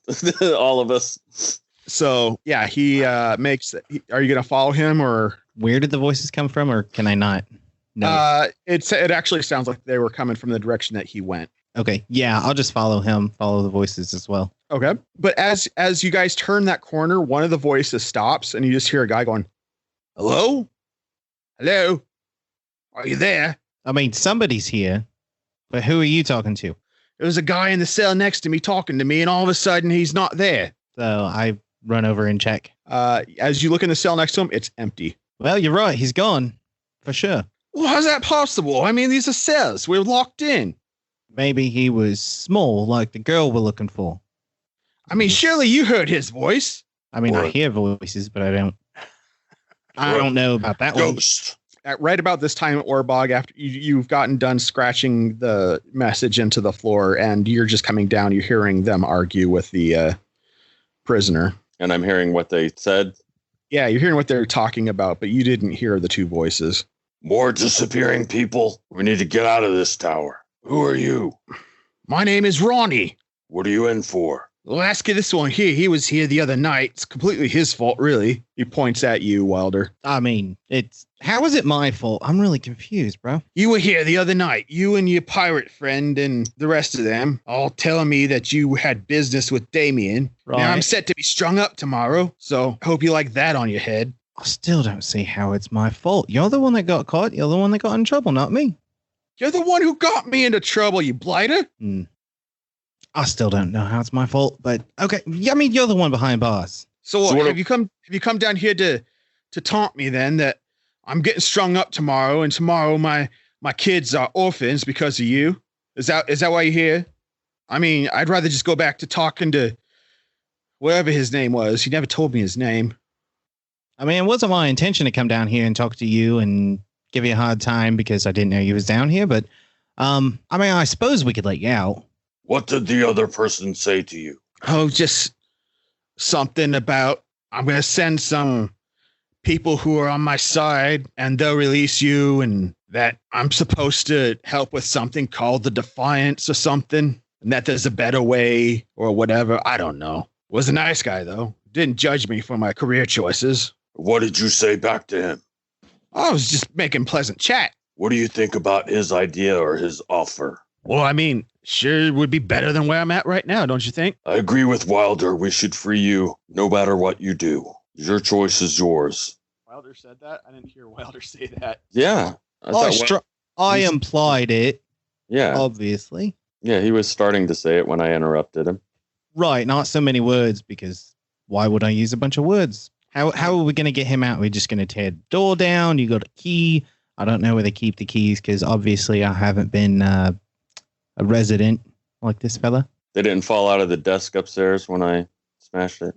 all of us.
So yeah, he makes. Are you gonna follow him or?
Where did the voices come from, or can I not? No.
It actually sounds like they were coming from the direction that he went.
Okay. Yeah, I'll just follow him. Follow the voices as well.
Okay. But as you guys turn that corner, one of the voices stops, and you just hear a guy going, "Hello, hello, are you there?"
I mean, somebody's here, but who are you talking to?
There was a guy in the cell next to me talking to me, and all of a sudden he's not there.
So I run over and check.
As you look in the cell next to him, it's empty.
Well, you're right. He's gone. For sure.
Well, how's that possible? I mean, these are cells. We're locked in.
Maybe he was small, like the girl we're looking for.
I mean, surely you heard his voice.
I mean, I
Or-
hear voices, but I don't know about that one.
Ghost.
right about this time at Orbog, after you've gotten done scratching the message into the floor, and you're just coming down, you're hearing them argue with the prisoner.
And I'm hearing what they said.
Yeah, you're hearing what they're talking about, but you didn't hear the two voices.
More disappearing people. We need to get out of this tower. Who are you?
My name is Ronnie.
What are you in for?
Well, ask this one here. He was here the other night. It's completely his fault, really. He points at you, Wilder.
I mean, how is it my fault? I'm really confused, bro.
You were here the other night. You and your pirate friend and the rest of them all telling me that you had business with Damien.
Right.
Now I'm set to be strung up tomorrow, so I hope you like that on your head.
I still don't see how it's my fault. You're the one that got caught. You're the one that got in trouble, not me.
You're the one who got me into trouble, you blighter.
I still don't know how it's my fault, but okay. I mean, you're the one behind bars.
So have you come down here to taunt me then that I'm getting strung up tomorrow, and tomorrow my kids are orphans because of you? Is that why you're here? I mean, I'd rather just go back to talking to whatever his name was. He never told me his name.
I mean, it wasn't my intention to come down here and talk to you and give you a hard time because I didn't know you was down here, but I mean, I suppose we could let you out.
What did the other person say to you?
Oh, just something about I'm going to send some people who are on my side and they'll release you, and that I'm supposed to help with something called the Defiance or something, and that there's a better way or whatever. I don't know. Was a nice guy, though. Didn't judge me for my career choices.
What did you say back to him?
I was just making pleasant chat.
What do you think about his idea or his offer?
Well, I mean, sure would be better than where I'm at right now, don't you think?
I agree with Wilder. We should free you no matter what you do. Your choice is yours.
Wilder said that? I didn't hear Wilder say that.
Yeah.
I implied it.
Yeah.
Obviously.
Yeah, he was starting to say it when I interrupted him.
Right, not so many words, because why would I use a bunch of words? How are we going to get him out? We're just going to tear the door down. You got a key. I don't know where they keep the keys because obviously I haven't been a resident like this fella.
They didn't fall out of the desk upstairs when I smashed it.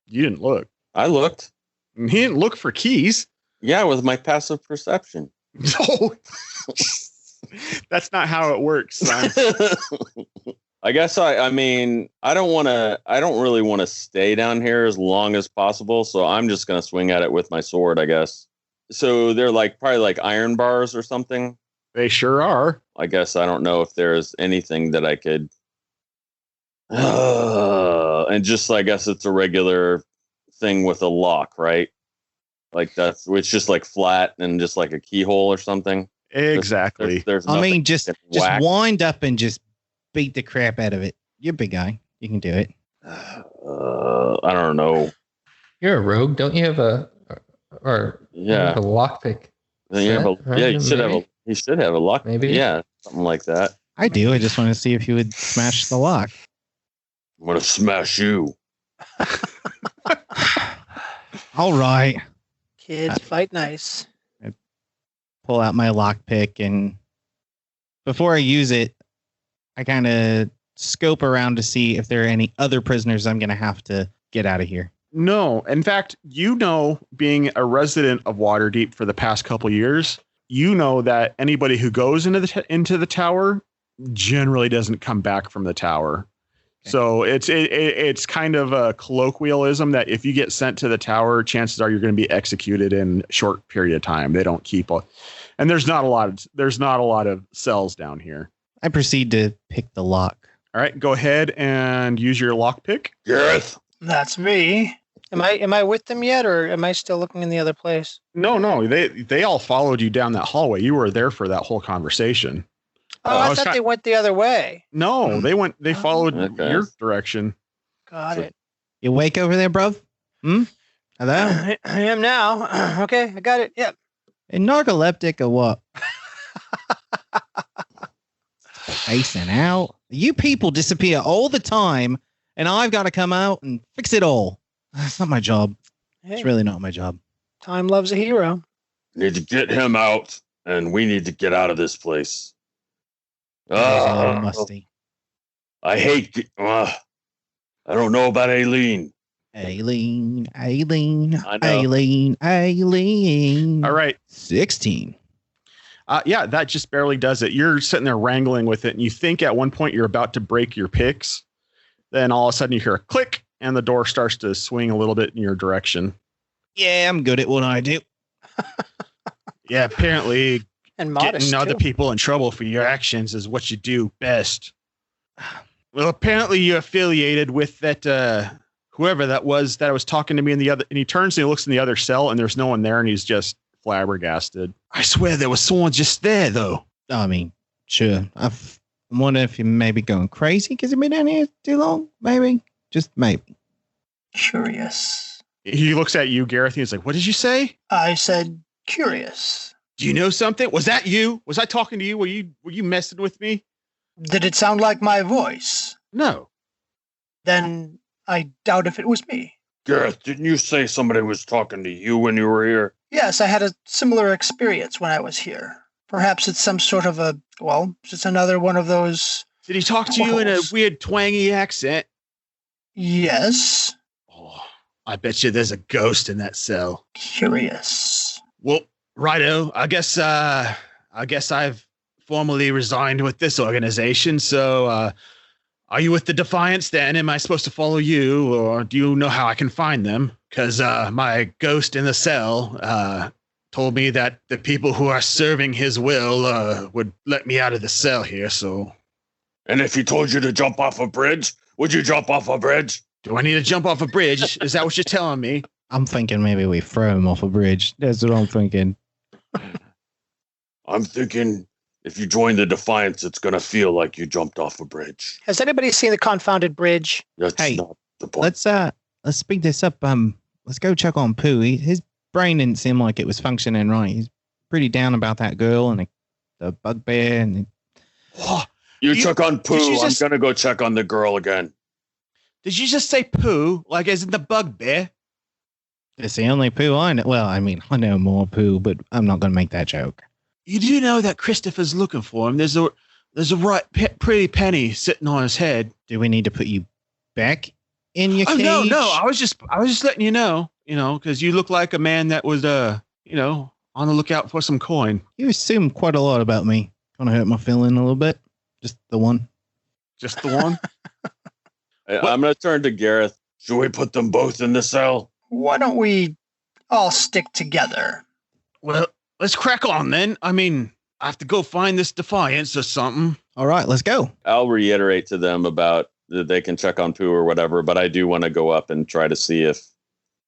You didn't look.
I looked.
He didn't look for keys.
Yeah, with my passive perception.
No. That's not how it works, son.
I guess I mean, I don't really want to stay down here as long as possible, so I'm just going to swing at it with my sword, I guess. So they're probably like iron bars or something.
They sure are.
I guess I don't know if there's anything that I could and just I guess it's a regular thing with a lock, right? Like it's just like flat and just like a keyhole or something.
Exactly.
There's
I mean, just wind up and just beat the crap out of it. You're a big guy. You can do it.
I don't know.
You're a rogue, don't you have a lockpick?
He should have a lock.
Maybe.
Yeah, something like that.
I do. I just want to see if you would smash the lock.
I'm going to smash you.
All right.
Kids, fight nice.
I pull out my lockpick, and before I use it, I kind of scope around to see if there are any other prisoners I'm going to have to get out of here.
No. In fact, being a resident of Waterdeep for the past couple years, that anybody who goes into the tower generally doesn't come back from the tower. Okay. So it's kind of a colloquialism that if you get sent to the tower, chances are you're going to be executed in a short period of time. They don't keep and there's not a lot of cells down here.
I proceed to pick the lock.
All right, go ahead and use your lock pick.
Gareth.
That's me. Am I with them yet, or am I still looking in the other place?
No. They all followed you down that hallway. You were there for that whole conversation.
Oh, I thought they went the other way.
No, they followed your direction.
Got it.
You awake over there, bruv? Hello?
I am now. Okay, I got it. Yep.
A narcoleptic or what? Spacing out. You people disappear all the time, and I've got to come out and fix it all. That's not my job.
Hey,
it's really not my job.
Time loves a hero.
Need to get him out, and we need to get out of this place.
Musty.
I hate. I don't know about Aileen.
Aileen.
I know.
Aileen.
All right.
16.
Yeah, that just barely does it. You're sitting there wrangling with it, and you think at one point you're about to break your picks. Then all of a sudden you hear a click, and the door starts to swing a little bit in your direction.
Yeah, I'm good at what I do.
Yeah, apparently
And modest,
getting other
too.
people in trouble for your actions is what you do best. Well, apparently you're affiliated with that whoever that was talking to me in the other. And he turns and he looks in the other cell, and there's no one there, and he's just flabbergasted. I swear there was someone just there, though.
I mean, sure. I wonder if you're maybe going crazy because you've been down here too long. Maybe. Just maybe.
Curious.
He looks at you, Gareth, and he's like, "What did you say?
I said curious.
Do you know something? Was that you? Was I talking to you? Were you messing with me?"
Did it sound like my voice?
No.
Then I doubt if it was me.
Gareth, didn't you say somebody was talking to you when you were here?
Yes, I had a similar experience when I was here. Perhaps it's some sort of it's another one of those.
Did he talk to you in a
Portals.
weird twangy accent?
Yes.
Oh, I bet you there's a ghost in that cell.
Curious.
Well, righto. I guess I've formally resigned with this organization. So, are you with the Defiance then? Am I supposed to follow you, or do you know how I can find them? Because my ghost in the cell told me that the people who are serving his will would let me out of the cell here. So,
And if he told you to jump off a bridge, would you jump off a bridge?
do I need to jump off a bridge? Is that what you're telling me?
I'm thinking maybe we throw him off a bridge. That's what I'm thinking.
I'm thinking if you join the Defiance, it's going to feel like you jumped off a bridge.
Has anybody seen the confounded bridge?
That's
Hey,
not the point.
Let's speed this up. Let's go check on Pough. His brain didn't seem like it was functioning right. He's pretty down about that girl and the bugbear and
You check on Pough.
you
I'm
just-
going to go check on the girl again.
Did you just say poo, like as in the bugbear?
it's the only Pough I know. Well, I mean, I know more Pough, but I'm not going to make that joke.
You do know that Christopher's looking for him. There's a pretty penny sitting on his head.
Do we need to put you back in your
Oh
cage?
no! I was just letting you know, because you look like a man that was on the lookout for some coin.
You assume quite a lot about me. Kind of hurt my feeling a little bit. Just the one.
Just the one.
I'm going to turn to Gareth.
Should we put them both in the cell?
Why don't we all stick together?
Well, let's crack on then. I mean, I have to go find this Defiance or something.
All right, let's go.
I'll reiterate to them about that they can check on Pough or whatever, but I do want to go up and try to see if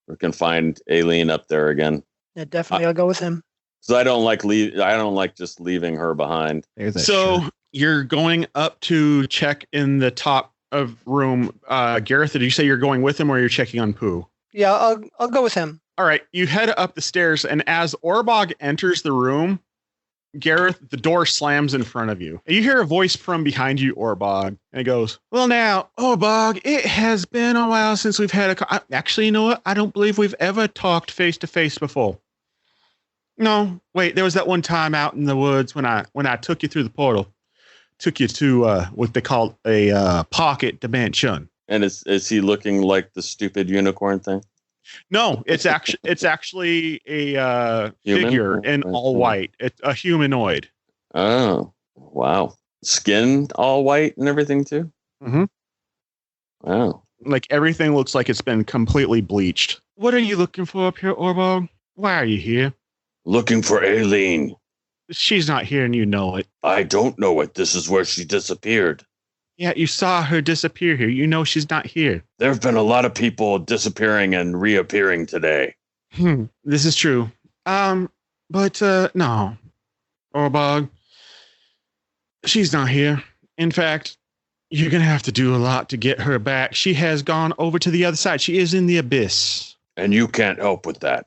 we can find Aileen up there again.
Yeah, definitely. I'll go with him.
So I don't like just leaving her behind.
There's that
So
shirt.
you're going up to check in the top of room. Gareth, did you say you're going with him or you're checking on Pough?
Yeah, I'll go with him.
All right, you head up the stairs, and as Orbog enters the room, Gareth, the door slams in front of you. And you hear a voice from behind you, Orbog, and it goes, "Well, now, Orbog, it has been a while since we've had actually, you know what? I don't believe we've ever talked face to face before. No, wait, there was that one time out in the woods when I took you through the portal, took you to what they call a pocket dimension.
And is he looking like the stupid unicorn thing?
No, it's actually a
Human?
figure in all white. It's a humanoid.
Oh, wow. Skin all white and everything too?
Mm-hmm.
Wow.
Like everything looks like it's been completely bleached. What are you looking for up here, Orbog? Why are you here?
Looking for Aileen.
She's not here and you know it.
I don't know it. This is where she disappeared.
Yeah, you saw her disappear here. You know she's not here.
There have been a lot of people disappearing and reappearing today.
This is true. But no. Orbog, she's not here. In fact, you're going to have to do a lot to get her back. She has gone over to the other side. She is in the abyss.
And you can't help with that.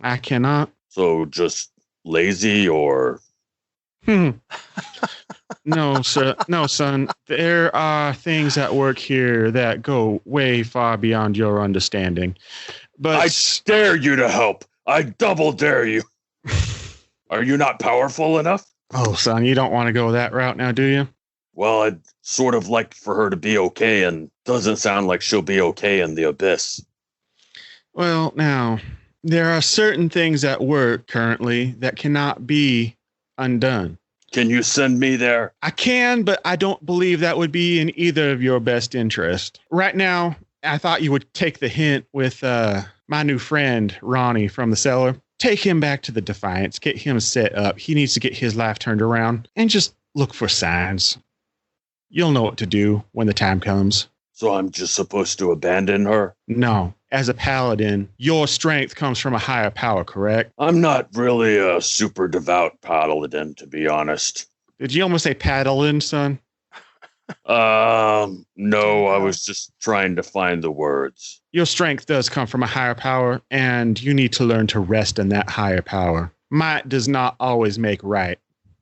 I cannot.
So just lazy or...
No, sir. No, son. There are things at work here that go way far beyond your understanding. But
I dare you to help. I double dare you. Are you not powerful enough?
oh, son, you don't want to go that route now, do you?
Well, I'd sort of like for her to be okay, and doesn't sound like she'll be okay in the abyss.
Well, now, there are certain things at work currently that cannot be undone.
Can you send me there?
I can, but I don't believe that would be in either of your best interest. Right now, I thought you would take the hint with my new friend, Ronnie, from the cellar. Take him back to the Defiance, get him set up. He needs to get his life turned around, and just look for signs. You'll know what to do when the time comes.
So I'm just supposed to abandon her?
No. As a paladin, your strength comes from a higher power, correct?
I'm not really a super devout paladin, to be honest.
Did you almost say paladin, son?
No, I was just trying to find the words.
Your strength does come from a higher power, and you need to learn to rest in that higher power. Might does not always make right.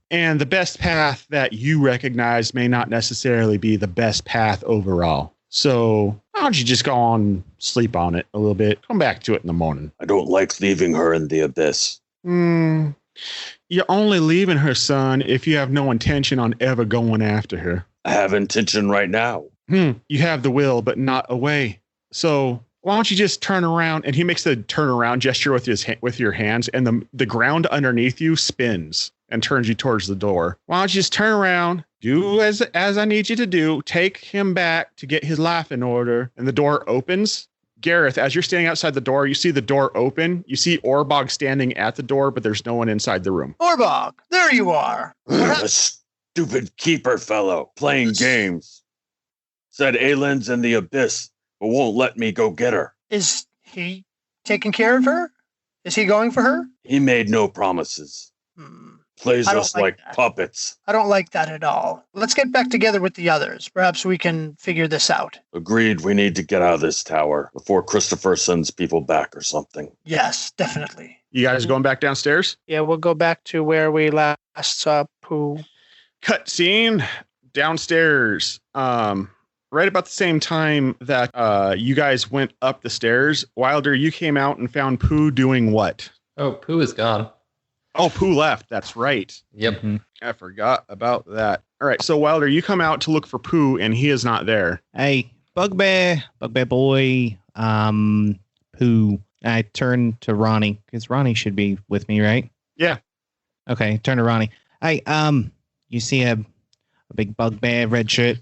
And the best path that you recognize may not necessarily be the best path overall. So why don't you just go on, sleep on it a little bit, come back to it in the morning.
I don't like leaving her in the abyss.
You're only leaving her, son, if you have no intention on ever going after her.
I have intention right now.
You have the will, but not a way. So why don't you just turn around? And he makes the turn around gesture with your hands, and the ground underneath you spins and turns you towards the door. Why don't you just turn around, do as I need you to do, take him back to get his life in order, and the door opens. Gareth, as you're standing outside the door, you see the door open. You see Orbog standing at the door, but there's no one inside the room.
Orbog, there you are.
A stupid keeper fellow playing games. Said Aelin's in the abyss, but won't let me go get her.
Is he taking care of her? Is he going for her?
He made no promises. Plays
I don't
us
like
like
that.
puppets.
I don't like that at all. Let's get back together with the others. Perhaps we can figure this out.
Agreed, we need to get out of this tower before Christopher sends people back or something.
Yes, definitely.
You guys going back downstairs?
Yeah, we'll go back to where we last saw Pough.
Cut scene downstairs. Right about the same time that you guys went up the stairs, Wilder, you came out and found Pough doing what?
Oh, Pough is gone.
Oh, Pough left. That's right.
Yep.
I forgot about that. All right. So Wilder, you come out to look for Pough, and he is not there.
Hey, Bugbear boy, Pough. I turn to Ronnie because Ronnie should be with me, right?
Yeah.
Okay. Turn to Ronnie. Hey, you see a big bugbear red shirt?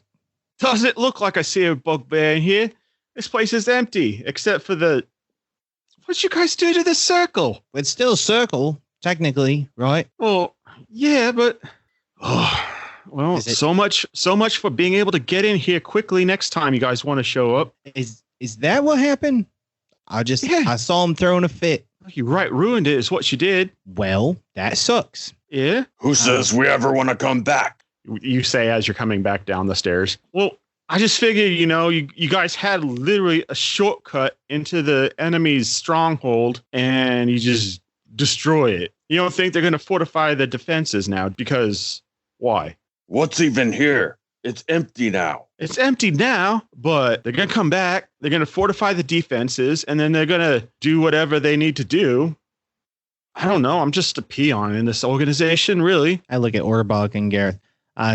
Does it look like I see a bugbear in here? This place is empty, except for the... What'd you guys do to this circle?
It's still a circle, technically, right?
Well, yeah, but... well,
Is it-
so much for being able to get in here quickly next time you guys want to show up.
Is that what happened?
Yeah.
I saw him throwing a fit.
You ruined it is what you did.
Well, that sucks.
Yeah?
Who says we ever want to come back?
You say as you're coming back down the stairs. Well, I just figured, you guys had literally a shortcut into the enemy's stronghold, and you just destroy it. You don't think they're going to fortify the defenses now? Because why?
What's even here? It's empty now.
It's empty now, but they're going to come back. They're going to fortify the defenses, and then they're going to do whatever they need to do. I don't know. I'm just a peon in this organization, really.
I look at Orbog and Gareth.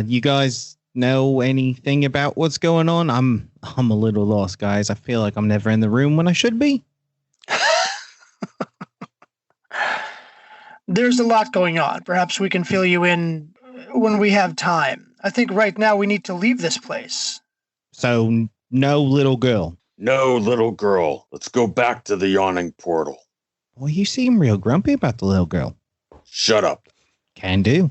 You guys know anything about what's going on? I'm a little lost, guys. I feel like I'm never in the room when I should be.
There's a lot going on. Perhaps we can fill you in when we have time. I think right now we need to leave this place.
So, no little girl.
No, little girl. Let's go back to the yawning portal.
Well, you seem real grumpy about the little girl.
Shut up.
Can do.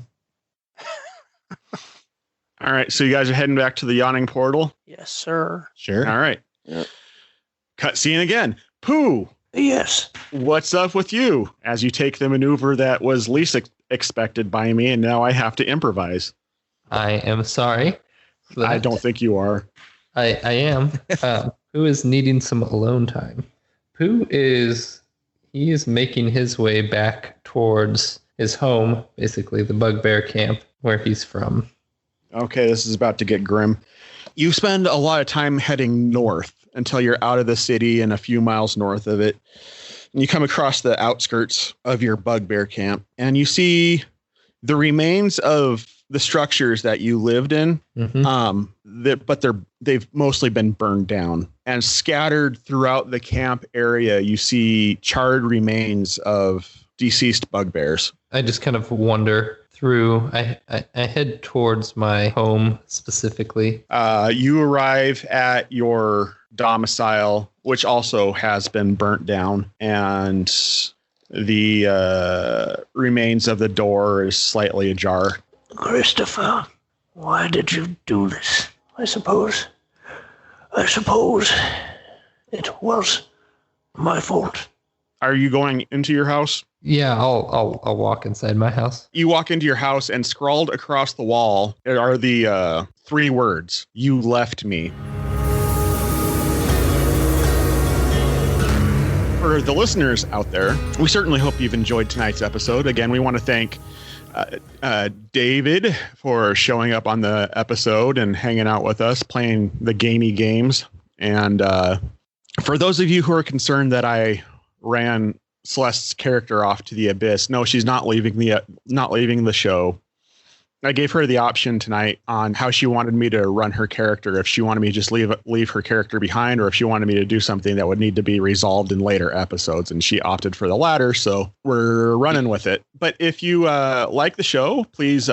All right, so you guys are heading back to the yawning portal?
Yes, sir.
Sure.
All right.
Yep.
Cut scene again. Pough,
Yes.
what's up with you? As you take the maneuver that was least expected by me, and now I have to improvise.
I am sorry. for that.
I don't think you are.
I am. Pough is needing some alone time. Pough is making his way back towards his home, basically the Bugbear camp where he's from.
Okay, this is about to get grim. You spend a lot of time heading north until you're out of the city and a few miles north of it. And you come across the outskirts of your Bugbear camp, and you see the remains of the structures that you lived in.
Mm-hmm.
They've mostly been burned down, and scattered throughout the camp area, you see charred remains of deceased bugbears.
I just kind of wander through. I head towards my home specifically.
You arrive at your domicile, which also has been burnt down, and the remains of the door is slightly ajar.
Christopher, why did you do this? I suppose it was my fault.
Are you going into your house?
Yeah, I'll walk inside my house.
You walk into your house, and scrawled across the wall are the 3 words: "You left me." For the listeners out there, we certainly hope you've enjoyed tonight's episode. Again, we want to thank David for showing up on the episode and hanging out with us, playing the gamey games. And for those of you who are concerned that I ran Celeste's character off to the abyss, no, she's not leaving the show. I gave her the option tonight on how she wanted me to run her character, if she wanted me to just leave her character behind, or if she wanted me to do something that would need to be resolved in later episodes, and she opted for the latter, so we're running with it. But if you like the show, please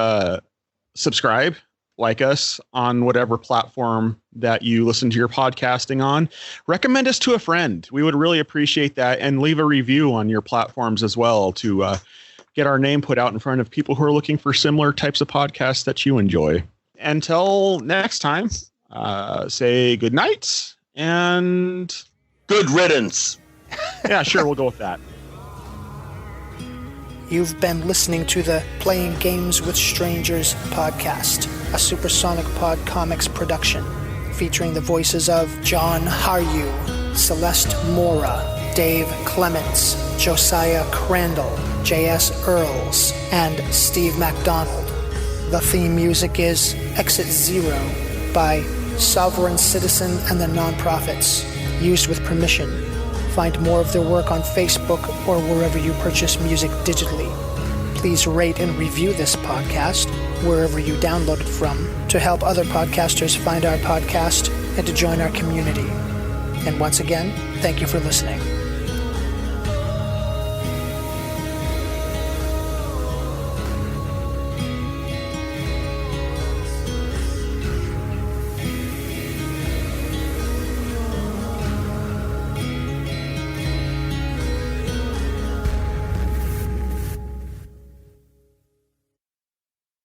subscribe, like us on whatever platform that you listen to your podcasting on. Recommend us to a friend. We would really appreciate that, and leave a review on your platforms as well to get our name put out in front of people who are looking for similar types of podcasts that you enjoy. Until next time, say good night and
Good riddance.
Yeah, sure, we'll go with that.
You've been listening to the Playing Games with Strangers podcast, a Supersonic Pod Comics production, featuring the voices of John Haryu, Celeste Mora, Dave Clements, Josiah Crandall, J.S. Earls, and Steve MacDonald. The theme music is Exit Zero by Sovereign Citizen and the Nonprofits, used with permission. Find more of their work on Facebook or wherever you purchase music digitally. Please rate and review this podcast wherever you download it from to help other podcasters find our podcast and to join our community. And once again, thank you for listening.